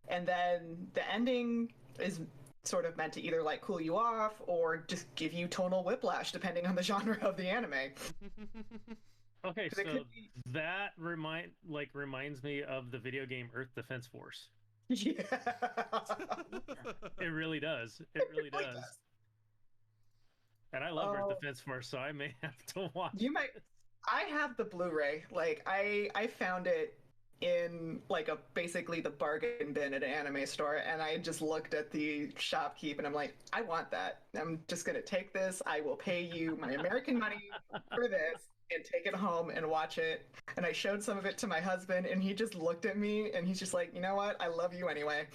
And then the ending is sort of meant to either like cool you off or just give you tonal whiplash, depending on the genre of the anime. Okay, so that reminds me of the video game Earth Defense Force. Yeah. It really does. It really does. And I love Earth Defense Force, so I may have to watch. You might. I have the Blu-ray. Like I found it in like basically the bargain bin at an anime store, and I just looked at the shopkeep and I'm like, I want that. I'm just gonna take this. I will pay you my American money for this and take it home and watch it. And I showed some of it to my husband, and he just looked at me and he's just like, you know what? I love you anyway.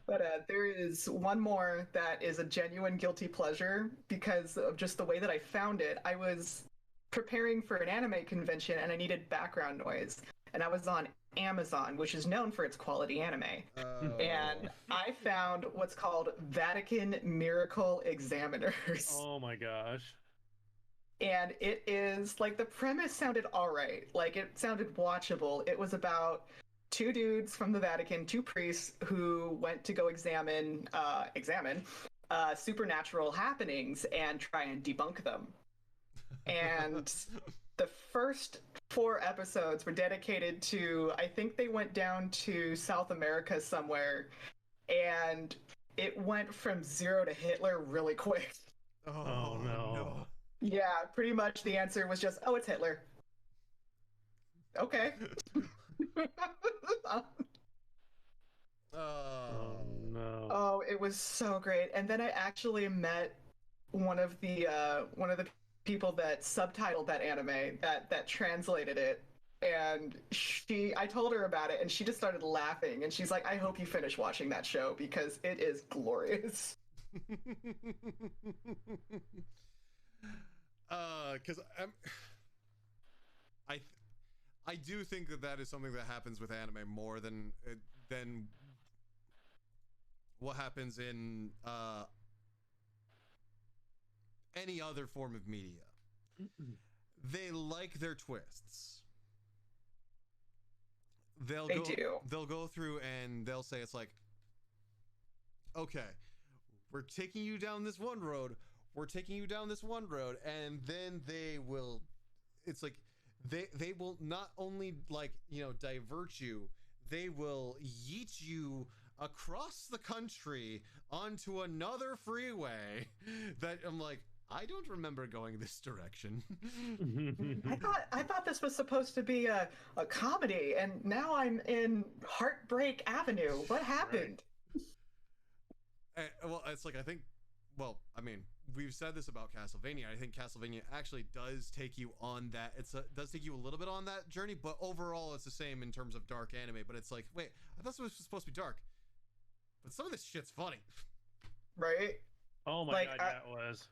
But there is one more that is a genuine guilty pleasure because of just the way that I found it. I was preparing for an anime convention and I needed background noise. And I was on Amazon, which is known for its quality anime. And I found what's called Vatican Miracle Examiners. Oh my gosh. And it is like the premise sounded all right. Like it sounded watchable. It was about two dudes from the Vatican, two priests who went to go examine supernatural happenings and try and debunk them. And the first 4 episodes were dedicated to, I think they went down to South America somewhere, and it went from 0 to Hitler really quick. Oh no. Yeah, pretty much the answer was just, oh, it's Hitler. Okay. Oh no. Oh, it was so great. And then I actually met one of the people that subtitled that anime, that translated it. And I told her about it and she just started laughing and she's like, I hope you finish watching that show because it is glorious. Because I do think that is something that happens with anime more than what happens in any other form of media. They like their twists. They'll go through and they'll say it's like, okay, we're taking you down this one road, and then they will, it's like they will not only like, you know, divert you, they will yeet you across the country onto another freeway that I'm like, I don't remember going this direction. I thought this was supposed to be a comedy, and now I'm in Heartbreak Avenue. What happened? Right. Well, it's like, I mean, we've said this about Castlevania. I think Castlevania actually does take you on that. Does take you a little bit on that journey, but overall it's the same in terms of dark anime. But it's like, wait, I thought this was supposed to be dark, but some of this shit's funny. Right? Oh my god, yeah, it was.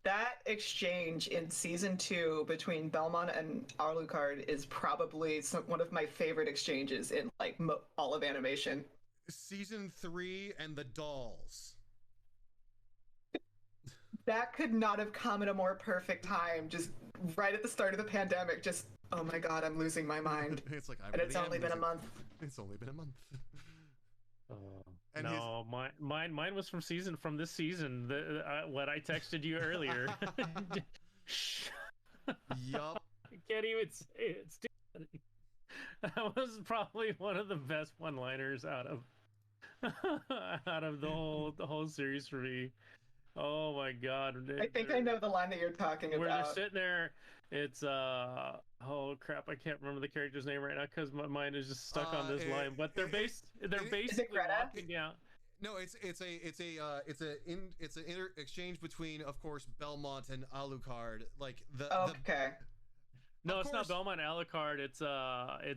That exchange in season 2 between Belmont and Alucard is probably one of my favorite exchanges in like all of animation. Season 3 and the dolls. That could not have come at a more perfect time. Just right at the start of the pandemic. Just, oh my god, I'm losing my mind. It's like, and it's only been a month. It's only been a month. And no, mine was from this season. What I texted you earlier. Yup. I can't even say it. That was probably one of the best one-liners out of the whole series for me. Oh my god! I think I know the line that you're talking about. Where they're sitting there, it's oh crap! I can't remember the character's name right now because my mind is just stuck on this line. But they're basically walking down. No, it's an exchange between, of course, Belmont and Alucard. Like okay. No, it's not Belmont and Alucard. It's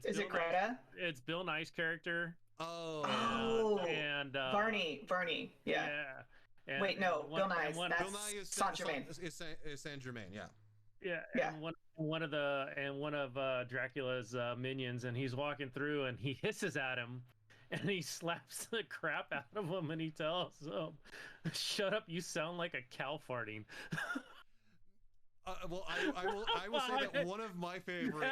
Is it Greta? It's Bill Nye's character. Oh. And Barney. Yeah. And, wait, no, Bill Nye. Bill Nye is Saint-Germain. Is Saint-Germain, yeah. Yeah. And one of Dracula's minions, and he's walking through, and he hisses at him, and he slaps the crap out of him, and he tells him, "Shut up! You sound like a cow farting." Well, I will say that one of my favorite.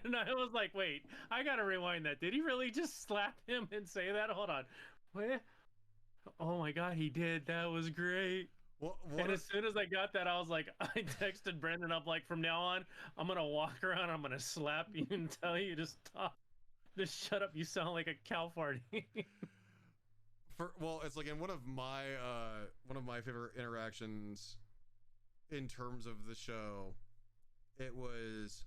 And I was like, wait, I gotta rewind that. Did he really just slap him and say that? Hold on. What? Oh my god, he did. That was great. And as soon as I got that, I was like, I texted Brendan up like, from now on, I'm gonna walk around, I'm gonna slap you and tell you to stop. Just shut up. You sound like a cow farting. It's like in one of my favorite interactions in terms of the show, it was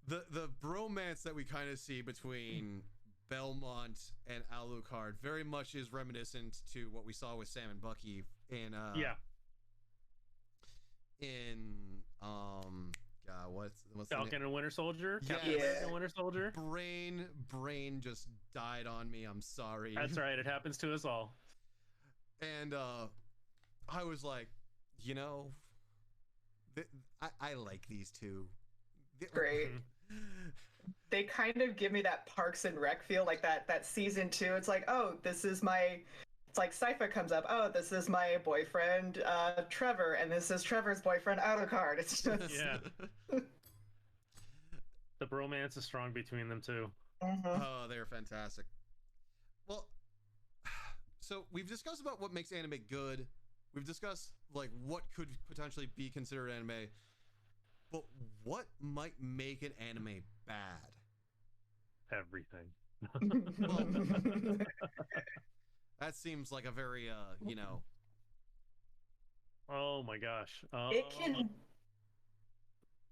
the bromance that we kind of see between Belmont and Alucard very much is reminiscent to what we saw with Sam and Bucky in Falcon and Winter Soldier. Captain Yes. America and Winter Soldier. Brain just died on me. I'm sorry. That's right. It happens to us all. And I was like, you know, I like these two. Great. They kind of give me that Parks and Rec feel, like that season 2. It's like, oh, this is my. It's like Sypha comes up. Oh, this is my boyfriend, Trevor, and this is Trevor's boyfriend, Alucard. It's just yeah. The bromance is strong between them too. Oh, they're fantastic. Well, so we've discussed about what makes anime good. We've discussed like what could potentially be considered anime, but what might make an anime bad? Everything. Well, that seems like a very you know. Oh my gosh. It can,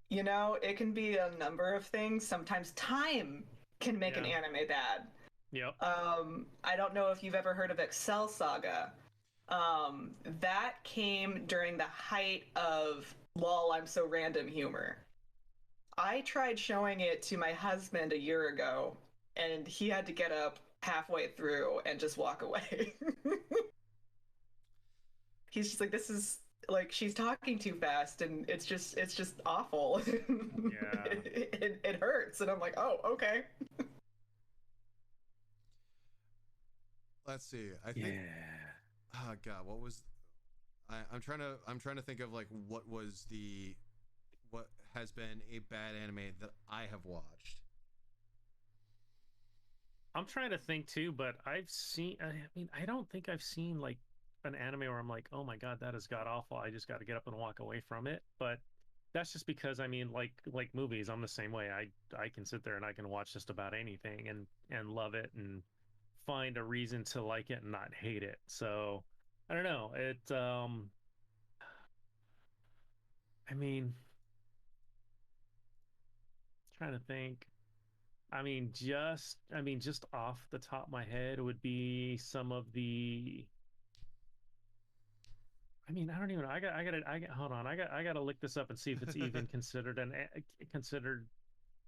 you know, it can be a number of things. Sometimes time can make an anime bad. Yep. I don't know if you've ever heard of Excel Saga. That came during the height of lol, I'm so random humor. I tried showing it to my husband a year ago, and he had to get up halfway through and just walk away. He's just like, this is like, she's talking too fast, and it's just awful. Yeah. It hurts, and I'm like, oh, okay. Let's see. I think. Oh God, what was? I'm trying to think of like what has been a bad anime that I have watched. I'm trying to think too, but I mean, I don't think I've seen like an anime where I'm like, oh my God, that is god awful. I just got to get up and walk away from it. But that's just because, I mean, like movies, I'm the same way. I can sit there and I can watch just about anything and love it and find a reason to like it and not hate it. So I don't know. I mean, trying to think. I mean, just off the top of my head would be some of the. I mean, I don't even know. Hold on. I gotta look this up and see if it's even considered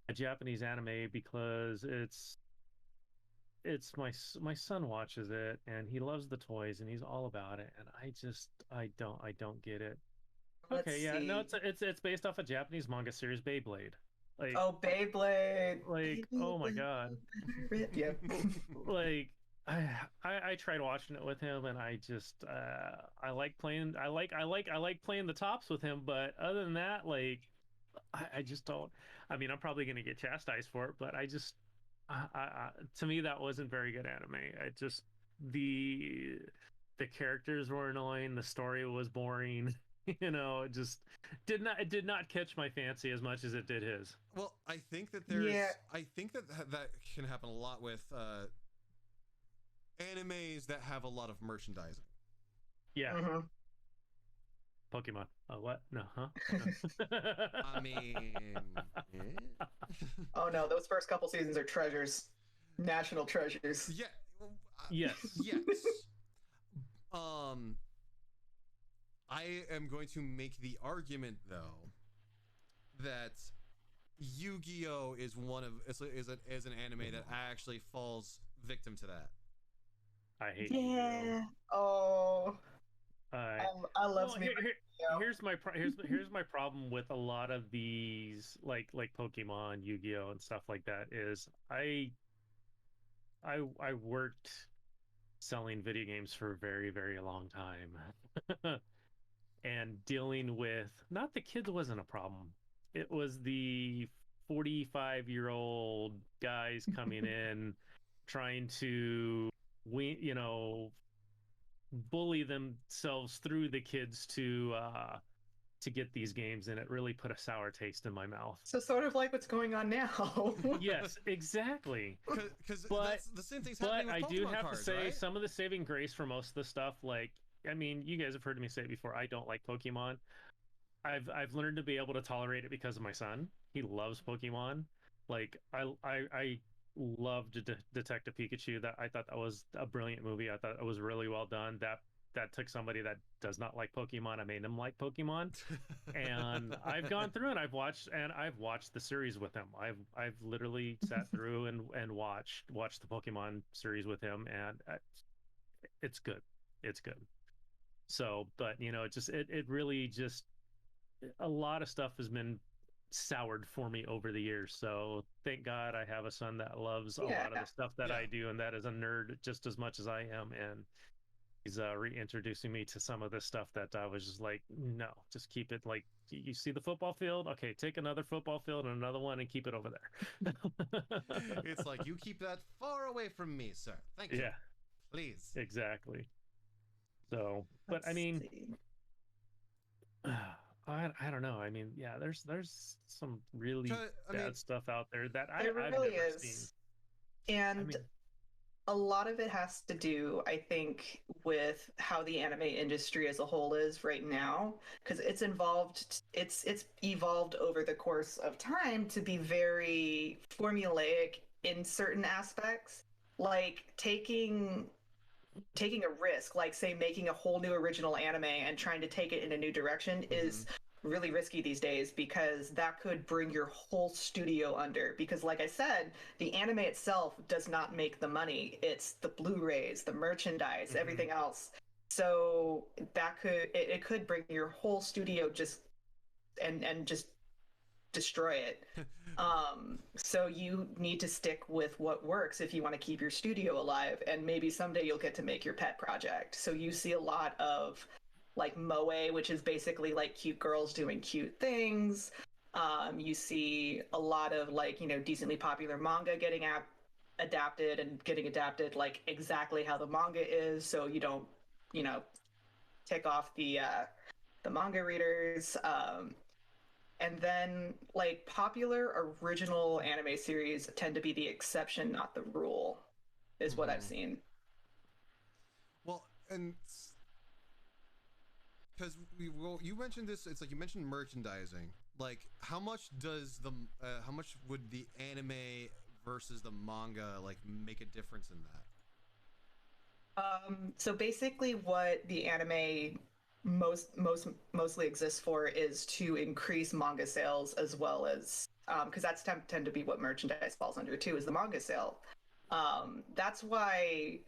a Japanese anime, because it's my son watches it and he loves the toys and he's all about it, and I don't get it. Okay, yeah, no, it's based off a Japanese manga series, Beyblade. Like, oh, Beyblade. Like, oh my God. Yeah. Like, I tried watching it with him, and I just I like playing the tops with him, but other than that, like, I just don't. I mean, I'm probably gonna get chastised for it, but to me that wasn't very good anime. I just the characters were annoying, the story was boring. You know, it just did not catch my fancy as much as it did his. Well, I think that I think that can happen a lot with animes that have a lot of merchandising. Yeah. Pokemon. What? No, huh? I mean, yeah. Oh no, those first couple seasons are treasures, national treasures. Yeah. Yes. Yes. I am going to make the argument though that Yu-Gi-Oh is is an anime that actually falls victim to that. I hate Yu-Gi-Oh. Oh. I love me. Here's my problem with a lot of these like Pokemon, Yu-Gi-Oh, and stuff like that is I worked selling video games for a very, very long time. And dealing with, not the kids wasn't a problem. It was the 45-year-old guys coming in trying to bully themselves through the kids to get these games, and it really put a sour taste in my mouth. So sort of like what's going on now. Yes, exactly. Because that's the same thing's happening with Pokemon I do have cards, to say, right? some of the saving grace for most of the stuff, like, I mean, you guys have heard me say it before, I don't like Pokemon. I've learned to be able to tolerate it because of my son. He loves Pokemon. Like, I loved Detective Pikachu. That I thought that was a brilliant movie. I thought it was really well done. That that took somebody that does not like Pokemon. I made them like Pokemon, and I've gone through and I've watched the series with him. I've literally sat through and watched the Pokemon series with him, and it's good. It's good. So, but it really just a lot of stuff has been soured for me over the years. So thank God I have a son that loves a lot of the stuff that I do, and that is a nerd just as much as I am. And he's reintroducing me to some of this stuff that I was just like, no, just keep it like you see the football field. Okay, take another football field and another one and keep it over there. It's like, you keep that far away from me, sir. Thank you. Yeah, please. Exactly. So, but I mean, I don't know. I mean, yeah, there's some really bad stuff out there that I've really never is. seen. And a lot of it has to do, I think, with how the anime industry as a whole is right now, because it's evolved over the course of time to be very formulaic in certain aspects, like taking a risk, like say making a whole new original anime and trying to take it in a new direction is really risky these days, because that could bring your whole studio under. Because like I said, the anime itself does not make the money. It's the Blu-rays, the merchandise, everything else. So that could bring your whole studio just destroy it. So you need to stick with what works if you want to keep your studio alive, and maybe someday you'll get to make your pet project. So you see a lot of like moe, which is basically like cute girls doing cute things. You see a lot of like, decently popular manga getting adapted like exactly how the manga is, so you don't, tick off the manga readers. And then like popular original anime series tend to be the exception, not the rule, is what I've seen. Well, and because you mentioned this, it's like you mentioned merchandising. Like, how much would the anime versus the manga like make a difference in that? So basically, what the anime mostly exists for is to increase manga sales, as well as because that's tend to be what merchandise falls under too, is the manga sale. That's why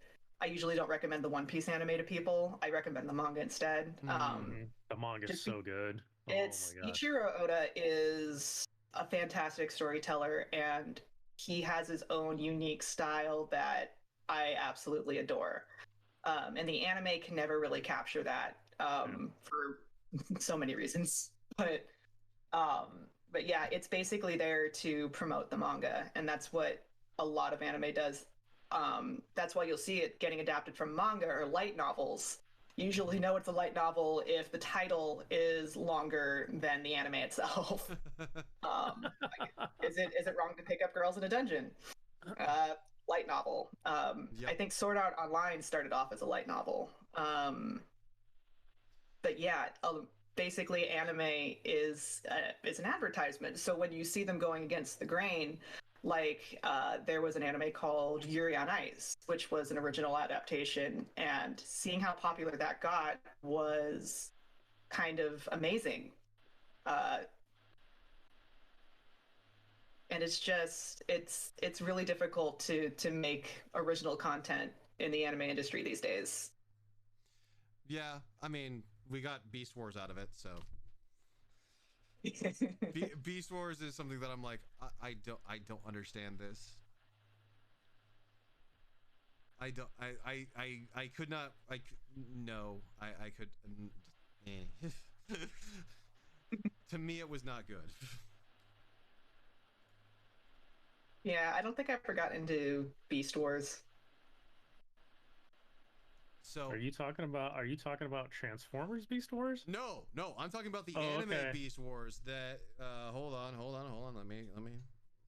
I usually don't recommend the One Piece anime to people. I recommend the manga instead. The manga is so good. It's Ichiro Oda is a fantastic storyteller, and he has his own unique style that I absolutely adore. And the anime can never really capture that for so many reasons. But yeah, it's basically there to promote the manga, and that's what a lot of anime does. That's why you'll see it getting adapted from manga or light novels. You usually know it's a light novel if the title is longer than the anime itself. Is it wrong to pick up girls in a dungeon? Light novel. I think Sword Art Online started off as a light novel. But yeah, basically anime is an advertisement. So when you see them going against the grain, like there was an anime called Yuri on Ice, which was an original adaptation, and seeing how popular that got was kind of amazing. And it's really difficult to make original content in the anime industry these days. Yeah, I mean, we got Beast Wars out of it, so Beast Wars is something that I'm like, I don't understand this. I could not, I could to me it was not good. Yeah, I don't think I ever got into Beast Wars. So are you talking about Transformers Beast Wars? No, I'm talking about the anime Beast Wars. That hold on. Let me.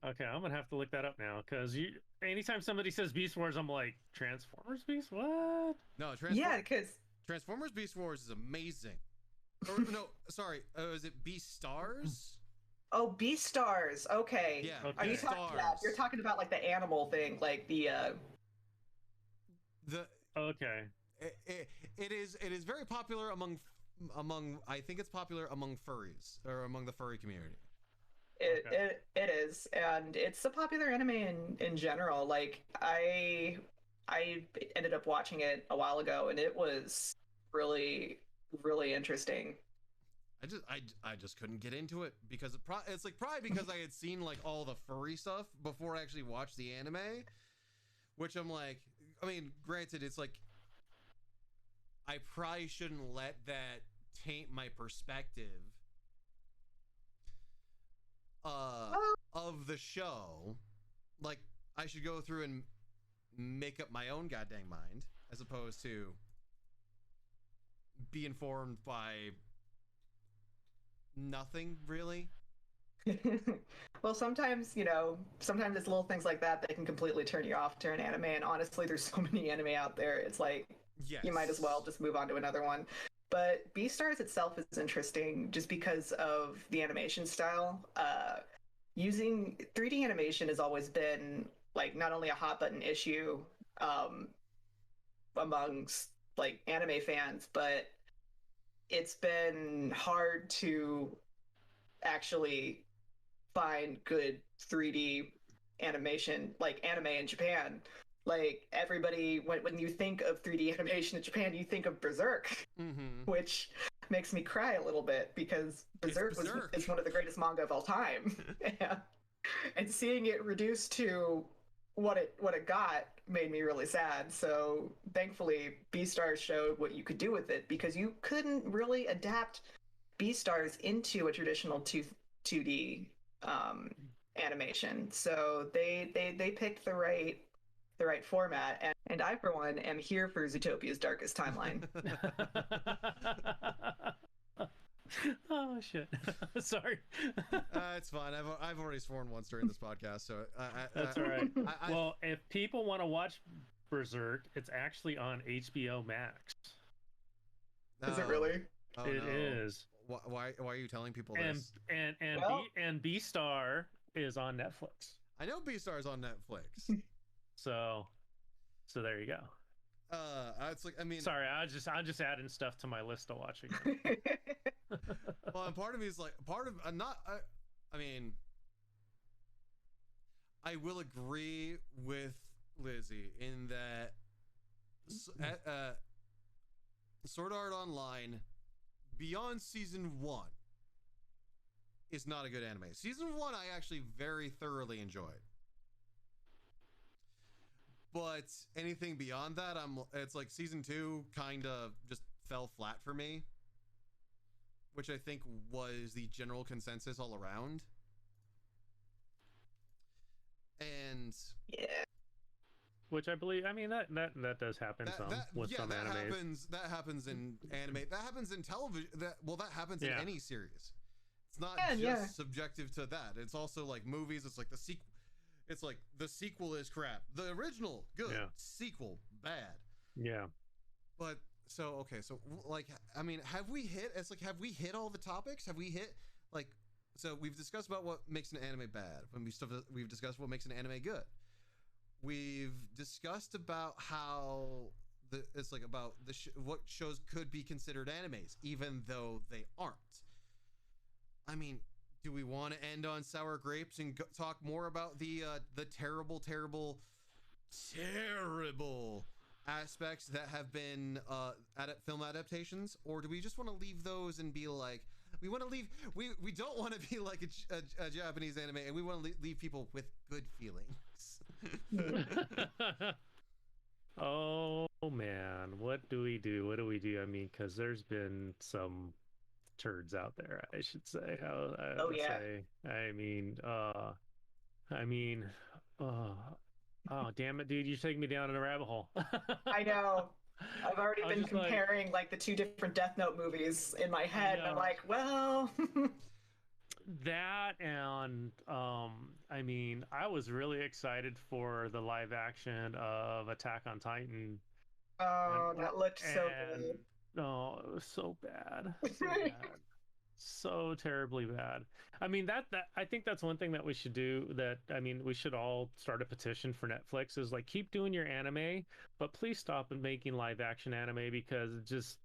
Okay, I'm gonna have to look that up now, because anytime somebody says Beast Wars, I'm like, Transformers Beast? What? No, because Transformers Beast Wars is amazing. Or, no, sorry, is it Beast Stars? Oh, Beast Stars. Okay. Yeah. Okay. Are you talking about? You're talking about like the animal thing, like the. Okay. it is very popular among I think it's popular among furries or among the furry community. It is, and it's a popular anime in general. Like I ended up watching it a while ago, and it was really really interesting. I just couldn't get into it because it's like probably because I had seen like all the furry stuff before I actually watched the anime, which I'm like, I mean, granted, it's like I probably shouldn't let that taint my perspective of the show. Like I should go through and make up my own goddamn mind as opposed to be informed by nothing really. Well, sometimes, sometimes it's little things like that that can completely turn you off to an anime. And honestly, there's so many anime out there. It's like, yes, you might as well just move on to another one. But Beastars itself is interesting just because of the animation style. Using 3D animation has always been like not only a hot button issue amongst like anime fans, but it's been hard to actually find good 3D animation, like anime in Japan. Like everybody, when you think of 3D animation in Japan, you think of Berserk, which makes me cry a little bit because Berserk is one of the greatest manga of all time, and seeing it reduced to what it got made me really sad. So thankfully, Beastars showed what you could do with it because you couldn't really adapt Beastars into a traditional 2D animation. So they picked the right format, and I for one am here for Zootopia's Darkest Timeline. Oh shit! Sorry. It's fine. I've already sworn once during this podcast, so that's all right. Well, if people want to watch Berserk, it's actually on HBO Max. Is it really? Oh, it is. Why are you telling people this? And Beastar is on Netflix. I know Beastar is on Netflix. So there you go. It's like, I mean, sorry, I'm just adding stuff to my list to watch again. Well, and part of me is like, I mean, I will agree with Lizzy in that Sword Art Online beyond season 1 is not a good anime. Season 1 I actually very thoroughly enjoyed. But anything beyond that, it's like season 2 kind of just fell flat for me, which I think was the general consensus all around. And yeah, which I believe. I mean that does happen with some animes. That happens in anime. That happens in television. That happens in any series. It's not just subjective to that. It's also like movies. It's like the sequel. It's like the sequel is crap. The original good. Yeah. Sequel bad. Yeah. But so like, I mean, have we hit all the topics? Have we hit like, so we've discussed about what makes an anime bad. We've discussed what makes an anime good. We've discussed about how what shows could be considered animes, even though they aren't. I mean, do we want to end on sour grapes and talk more about the terrible aspects that have been film adaptations, or do we just want to leave those and be like, we don't want to be like a Japanese anime, and we want to leave people with good feelings? Oh man, what do we do? I mean, because there's been some turds out there, I should say. Oh damn it, dude, you're taking me down in a rabbit hole. I know. I've already been comparing like the 2 different Death Note movies in my head, and I'm like, well. That and I mean, I was really excited for the live action of Attack on Titan. Oh, that looked so good. Oh, it was so bad. So bad. so terribly bad. I mean, that I think that's one thing that we should do. That I mean, we should all start a petition for Netflix. Is like keep doing your anime, but please stop making live action anime because it just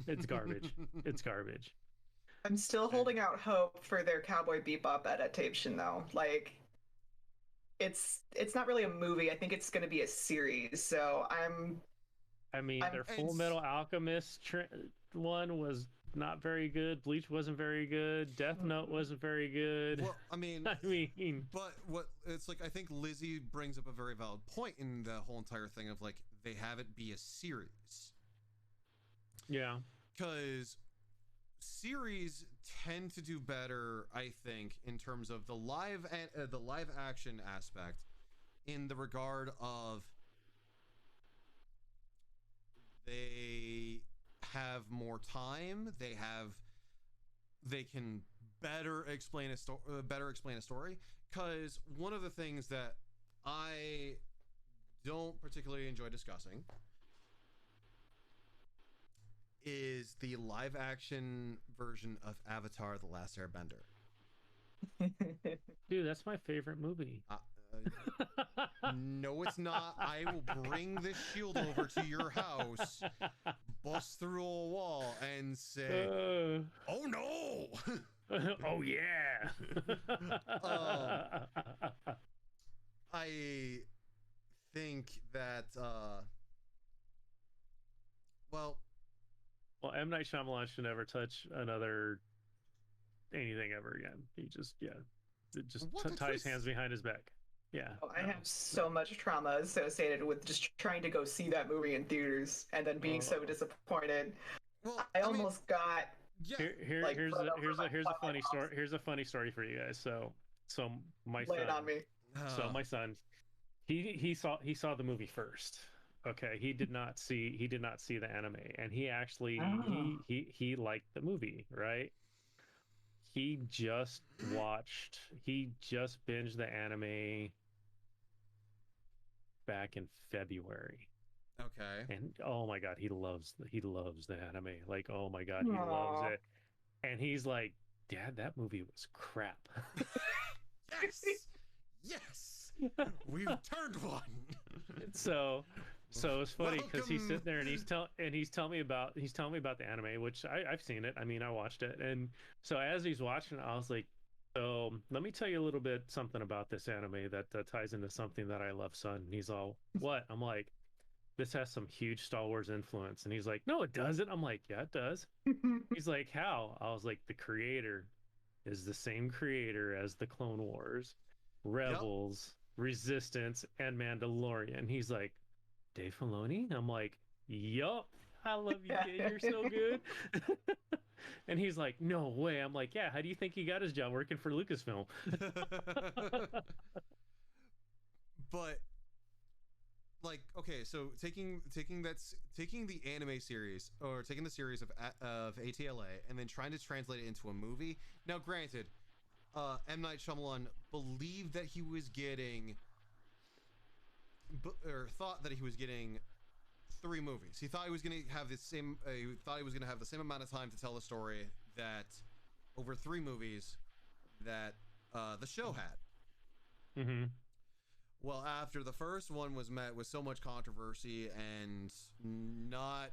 it's garbage. It's garbage. I'm still holding out hope for their Cowboy Bebop adaptation, though. Like, it's not really a movie. I think it's going to be a series. So I mean, their Full Metal Alchemist one was not very good. Bleach wasn't very good. Death Note wasn't very good. Well, I mean, but what it's like, I think Lizzy brings up a very valid point in the whole entire thing of like they have it be a series. Yeah, because series tend to do better, I think, in terms of the live action aspect, in the regard of they have more time, they can better explain a story. Because one of the things that I don't particularly enjoy discussing is the live action version of Avatar: The Last Airbender. Dude, that's my favorite movie. No, it's not. I will bring this shield over to your house, bust through a wall, and say, "Oh no!" Oh yeah. I think that well, M. Night Shyamalan should never touch anything ever again. He just ties hands behind his back. Yeah. Oh, I have so much trauma associated with just trying to go see that movie in theaters and then being so disappointed. Well, I almost got. Yeah. Here's a funny story. Here's a funny story for you guys. So my son. Lay it on me. So my son, he saw the movie first. Okay, he did not see the anime, and he actually he liked the movie, right? He just binged the anime back in February. Okay. And oh my god, he loves the anime. Like, oh my god, he loves it. And he's like, "Dad, that movie was crap." Yes. We've turned one. So it's funny because he's sitting there and he's telling me about the anime, which I've seen it. I mean, I watched it, and so as he's watching it, I was like, "So let me tell you a little bit something about this anime that ties into something that I love, son." And he's all, "What?" I'm like, "This has some huge Star Wars influence," and he's like, "No, it doesn't." I'm like, "Yeah, it does." He's like, "How?" I was like, "The creator is the same creator as the Clone Wars, Rebels, Resistance, and Mandalorian." He's like, "Dave Filoni?" I'm like, "Yup, I love you, kid. You're so good." And he's like, "No way." I'm like, "Yeah, how do you think he got his job working for Lucasfilm?" But like, okay, so taking the anime series, or taking the series of ATLA and then trying to translate it into a movie. Now, granted, M. Night Shyamalan believed that he was getting, or thought that he was getting 3 movies. He thought he was going to have the same. He thought he was going to have the same amount of time to tell the story that over 3 movies that the show had. Mm-hmm. Well, after the first one was met with so much controversy and not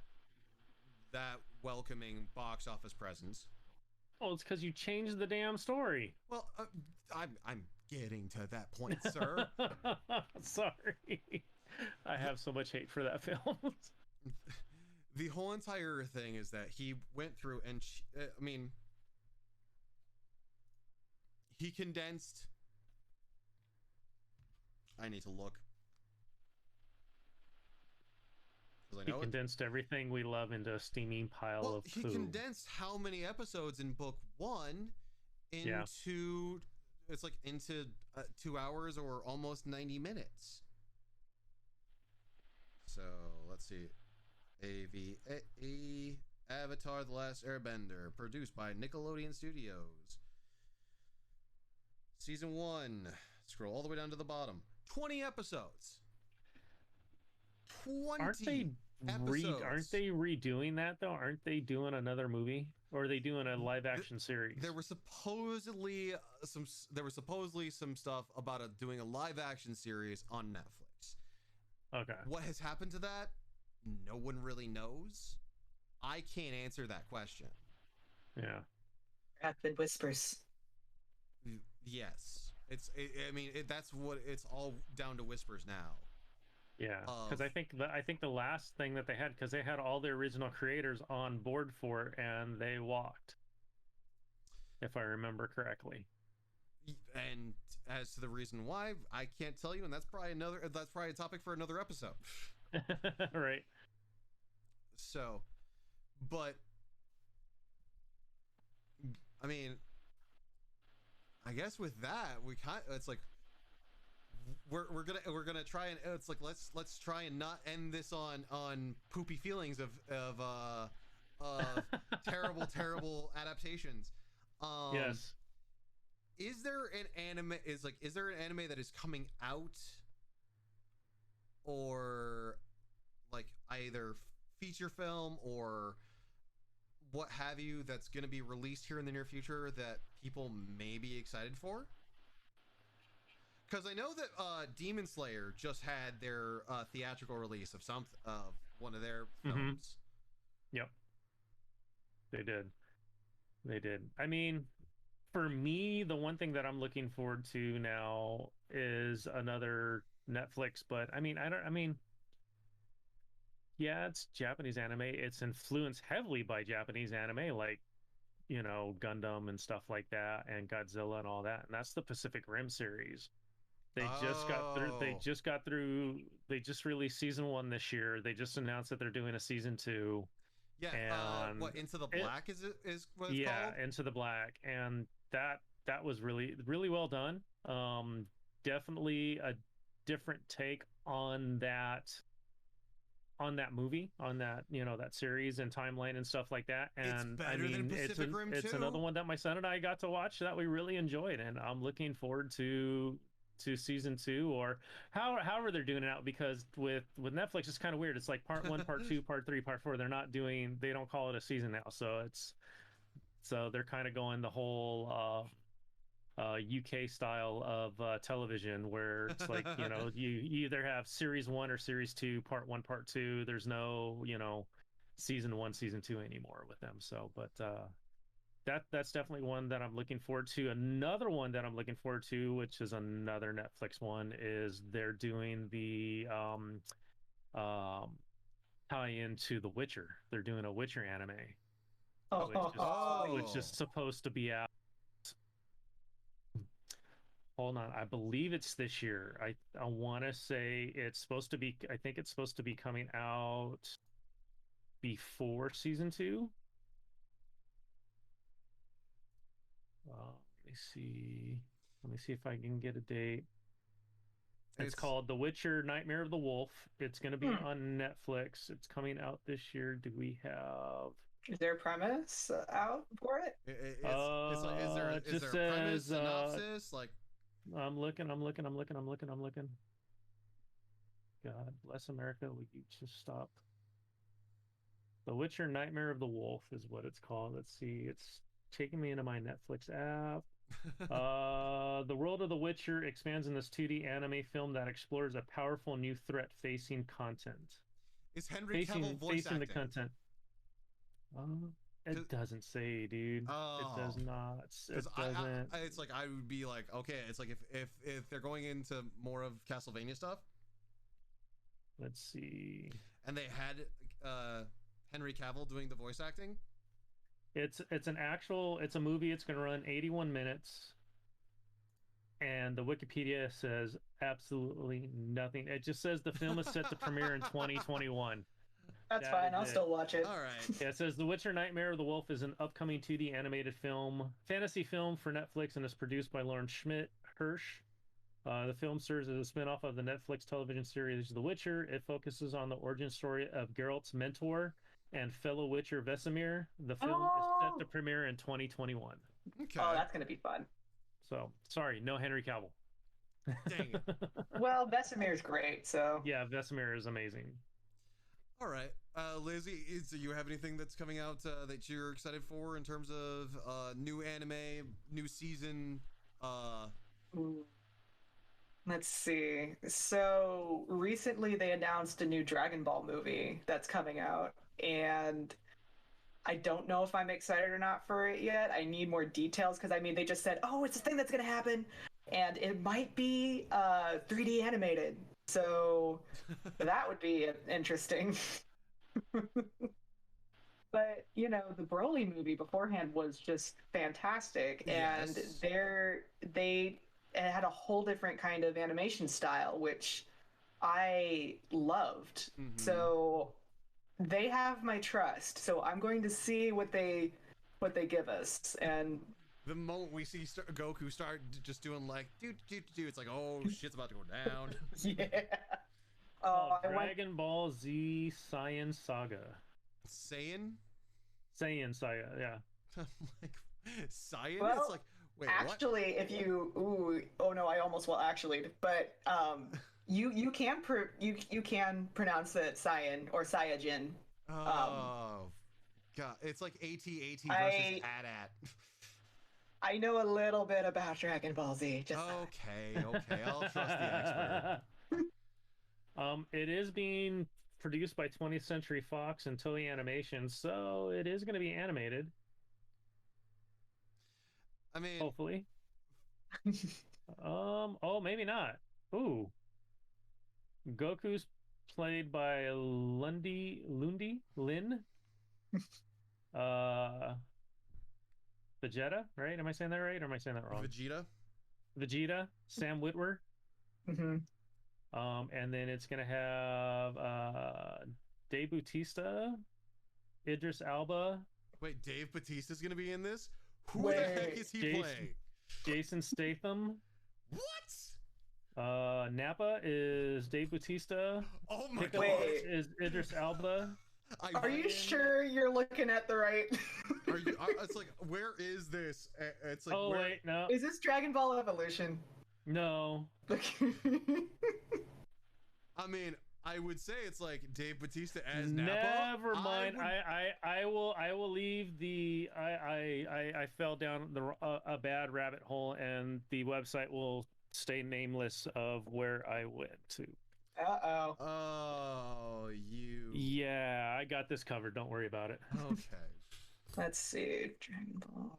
that welcoming box office presence. Oh, it's because you changed the damn story. Well, I'm getting to that point, sir. Sorry. I have so much hate for that film. The whole entire thing is that he went through and, I mean, he condensed... I need to look. He condensed everything we love into a steaming pile of poo. He condensed how many episodes in book 1 into... It's like into 2 hours or almost 90 minutes. So, let's see. Avatar: The Last Airbender, produced by Nickelodeon Studios. Season 1. Scroll all the way down to the bottom. 20 episodes. 20 Aren't they redoing that though? Aren't they doing another movie? Or are they doing a live action series? There was supposedly some stuff about doing a live action series on Netflix. Okay. What has happened to that? No one really knows. I can't answer that question. Yeah. Rapid whispers. Yes. That's what it's all down to whispers now. Yeah, because I think the last thing that they had, because they had all the original creators on board for it, and they walked, if I remember correctly. And as to the reason why, I can't tell you, and that's probably a topic for another episode. Right. So, but I mean, I guess with that, it's like we're gonna try and it's like let's try and not end this on poopy feelings of terrible adaptations. Yes. Is there an anime that is coming out, or like either feature film or what have you, that's going to be released here in the near future that people may be excited for? Because I know that Demon Slayer just had their theatrical release of one of their films. Yep. They did. I mean, for me, the one thing that I'm looking forward to now is another Netflix, but yeah, it's Japanese anime. It's influenced heavily by Japanese anime, like, Gundam and stuff like that, and Godzilla and all that. And that's the Pacific Rim series. They just released season 1 this year. They just announced that they're doing a season 2. Yeah, and what, Into the Black is what it's called? Yeah, Into the Black, and that was really, really well done. Definitely a different take on that movie, on that, that series and timeline and stuff like that. And it's better than Pacific Rim 2. It's another one that my son and I got to watch that we really enjoyed, and I'm looking forward to season 2, or however they're doing it out, because with Netflix it's kind of weird. It's like part 1, part 2, part 3, part 4. They don't call it a season now, so they're kind of going the whole UK style of television, where it's like, you either have series 1 or series 2, part 1, part 2. There's no, season 1, season 2 anymore with them. So, but that's definitely one that I'm looking forward to. Another one that I'm looking forward to, which is another Netflix one, is they're doing the tie-in to The Witcher. They're doing a Witcher anime, which is supposed to be out. Hold on, I believe it's this year. I want to say it's supposed to be. I think it's supposed to be coming out before season 2. Let me see if I can get a date. It's called The Witcher: Nightmare of the Wolf. It's going to be on Netflix. It's coming out this year. Do we have? Is there a premise out for it? Is there a premise, synopsis? Like, I'm looking. God bless America. Will you just stop? The Witcher: Nightmare of the Wolf is what it's called. Let's see. It's taking me into my Netflix app. The world of The Witcher expands in this 2D anime film that explores a powerful new threat facing content. Is Henry Cavill voice acting? The content. It doesn't say, dude. Oh. It does not. It doesn't. It's like, I would be like, okay, it's like if they're going into more of Castlevania stuff. Let's see. And they had Henry Cavill doing the voice acting. It's a movie. It's going to run 81 minutes. And the Wikipedia says absolutely nothing. It just says the film is set to premiere in 2021. That's fine. I'll still watch it. All right. Yeah, it says The Witcher: Nightmare of the Wolf is an upcoming 2D animated fantasy film for Netflix, and is produced by Lauren Hirsch. The film serves as a spin-off of the Netflix television series The Witcher. It focuses on the origin story of Geralt's mentor and fellow Witcher Vesemir. The film is set to premiere in 2021. Okay. Oh, that's going to be fun. So, sorry, no Henry Cavill. Dang it. Well, Vesemir's great, so... Yeah, Vesemir is amazing. All right, Lizzy, do you have anything that's coming out that you're excited for in terms of new anime, new season? Let's see. So recently they announced a new Dragon Ball movie that's coming out, and I don't know if I'm excited or not for it yet. I need more details because I mean they just said, "Oh, it's a thing that's gonna happen," and it might be 3D animated. So that would be interesting. But you know, the Broly movie beforehand was just fantastic, and Yes. they it had a whole different kind of animation style, which I loved. So they have my trust. So I'm going to see what they give us. And the moment we see Goku start just doing like do, it's like, oh shit's about to go down. yeah. Dragon Ball Z Saiyan Saga. Saiyan Saga, yeah. like Saiyan? Well, it's like, wait, actually, what? if you oh no, I almost will actually, but you can pronounce it Saiyan or Saiyajin. Oh god, it's like AT-AT versus AT-AT. I know a little bit about Dragon Ball Z. Just okay, I'll trust the expert. It is being produced by 20th Century Fox and Toei Animation, so it is going to be animated. I mean, hopefully. Oh, maybe not. Ooh. Goku's played by Lin. Vegeta, right? Am I saying that right, or am I saying that wrong? Vegeta, Sam Witwer. And then it's gonna have Dave Bautista, Idris Elba. Wait, Dave Bautista's gonna be in this? Who the heck is he playing? Jason Statham. What? Nappa is Dave Bautista. Oh my god! Is Idris Elba. Are you sure you're looking at the right? Are you? It's like, where is this? It's like, oh wait, no. Is this Dragon Ball Evolution? No. I mean, I would say it's like Dave Bautista as Nappa. Never mind. I will leave the I fell down a bad rabbit hole, and the website will stay nameless of where I went to. Uh-oh. Oh, you. Yeah, I got this covered. Don't worry about it. Okay. Let's see. Dragon Ball.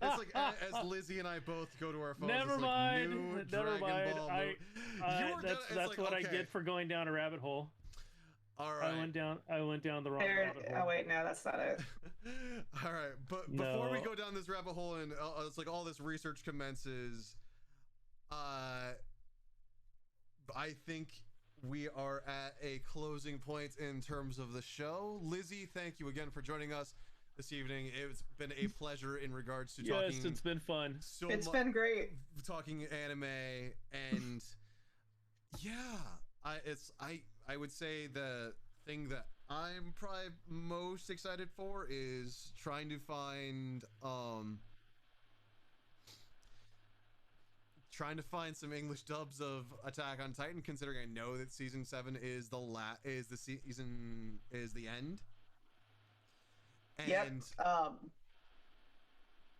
It's like as Lizzy and I both go to our phones. Never mind. Never mind. That's what I get for going down a rabbit hole. All right. I went down the wrong rabbit hole. Oh wait, no, that's not it. All right, but before we go down this rabbit hole and it's like all this research commences, I think we are at a closing point in terms of the show. Lizzy, thank you again for joining us this evening. It's been a pleasure in regards to talking. Yes, it's been fun. It's been great talking anime, and yeah, I would say the thing that I'm probably most excited for is trying to find some English dubs of Attack on Titan, considering I know that season 7 is the end. And yep.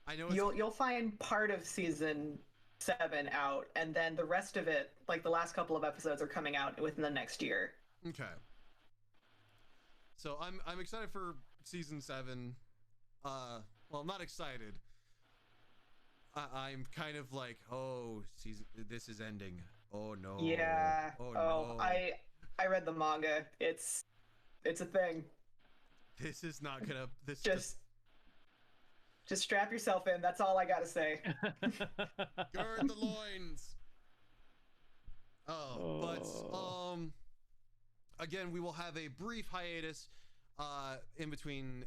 I know you'll find part of season 7 out, and then the rest of it, like the last couple of episodes, are coming out within the next year. Okay. So I'm excited for season 7. Well, I'm not excited. I'm kind of like, this is ending. Oh no. Yeah. Oh no. I read the manga. It's a thing. This is not gonna. This just strap yourself in. That's all I gotta say. Gird the loins. But again, we will have a brief hiatus in between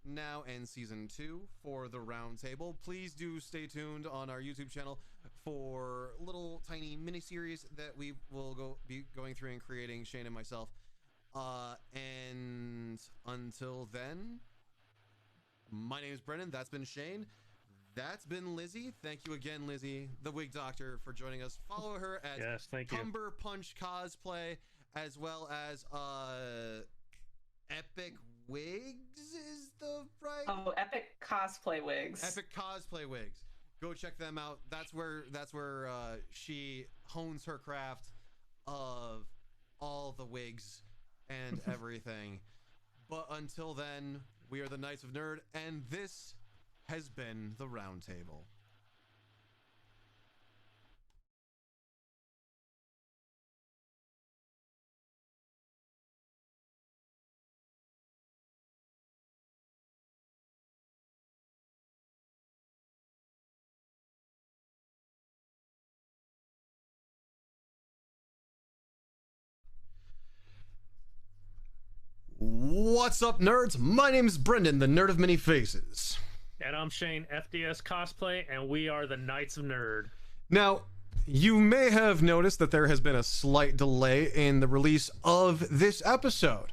now and season 2 for the roundtable. Please do stay tuned on our YouTube channel for little tiny mini-series that we will be going through and creating, Shane and myself. And until then, my name is Brennan. That's been Shane. That's been Lizzy. Thank you again, Lizzy, the Wig Doctor, for joining us. Follow her at Yes, thank you. Cumber Punch Cosplay as well as Epic Wigs is the right. Oh, Epic Cosplay Wigs. Epic Cosplay Wigs. Go check them out. That's where she hones her craft of all the wigs and everything. But until then, we are the Knights of Nerd, and this has been the Roundtable. What's up, nerds? My name is Brendan, the Nerd of Many Faces. And I'm Shane, FDScosplay, and we are the Knights of Nerd. Now, you may have noticed that there has been a slight delay in the release of this episode.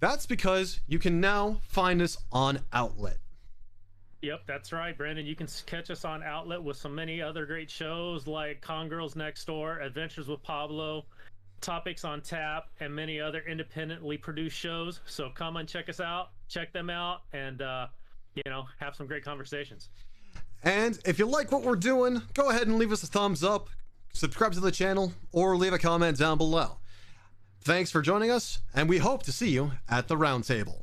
That's because you can now find us on Outlet. Yep, that's right, Brendan. You can catch us on Outlet with so many other great shows like Con Girls Next Door, Adventures with Pablo, Topics on Tap, and many other independently produced shows. So come and check us out, check them out, and have some great conversations. And if you like what we're doing, go ahead and leave us a thumbs up, subscribe to the channel, or leave a comment down below. Thanks for joining us, and we hope to see you at the Roundtable.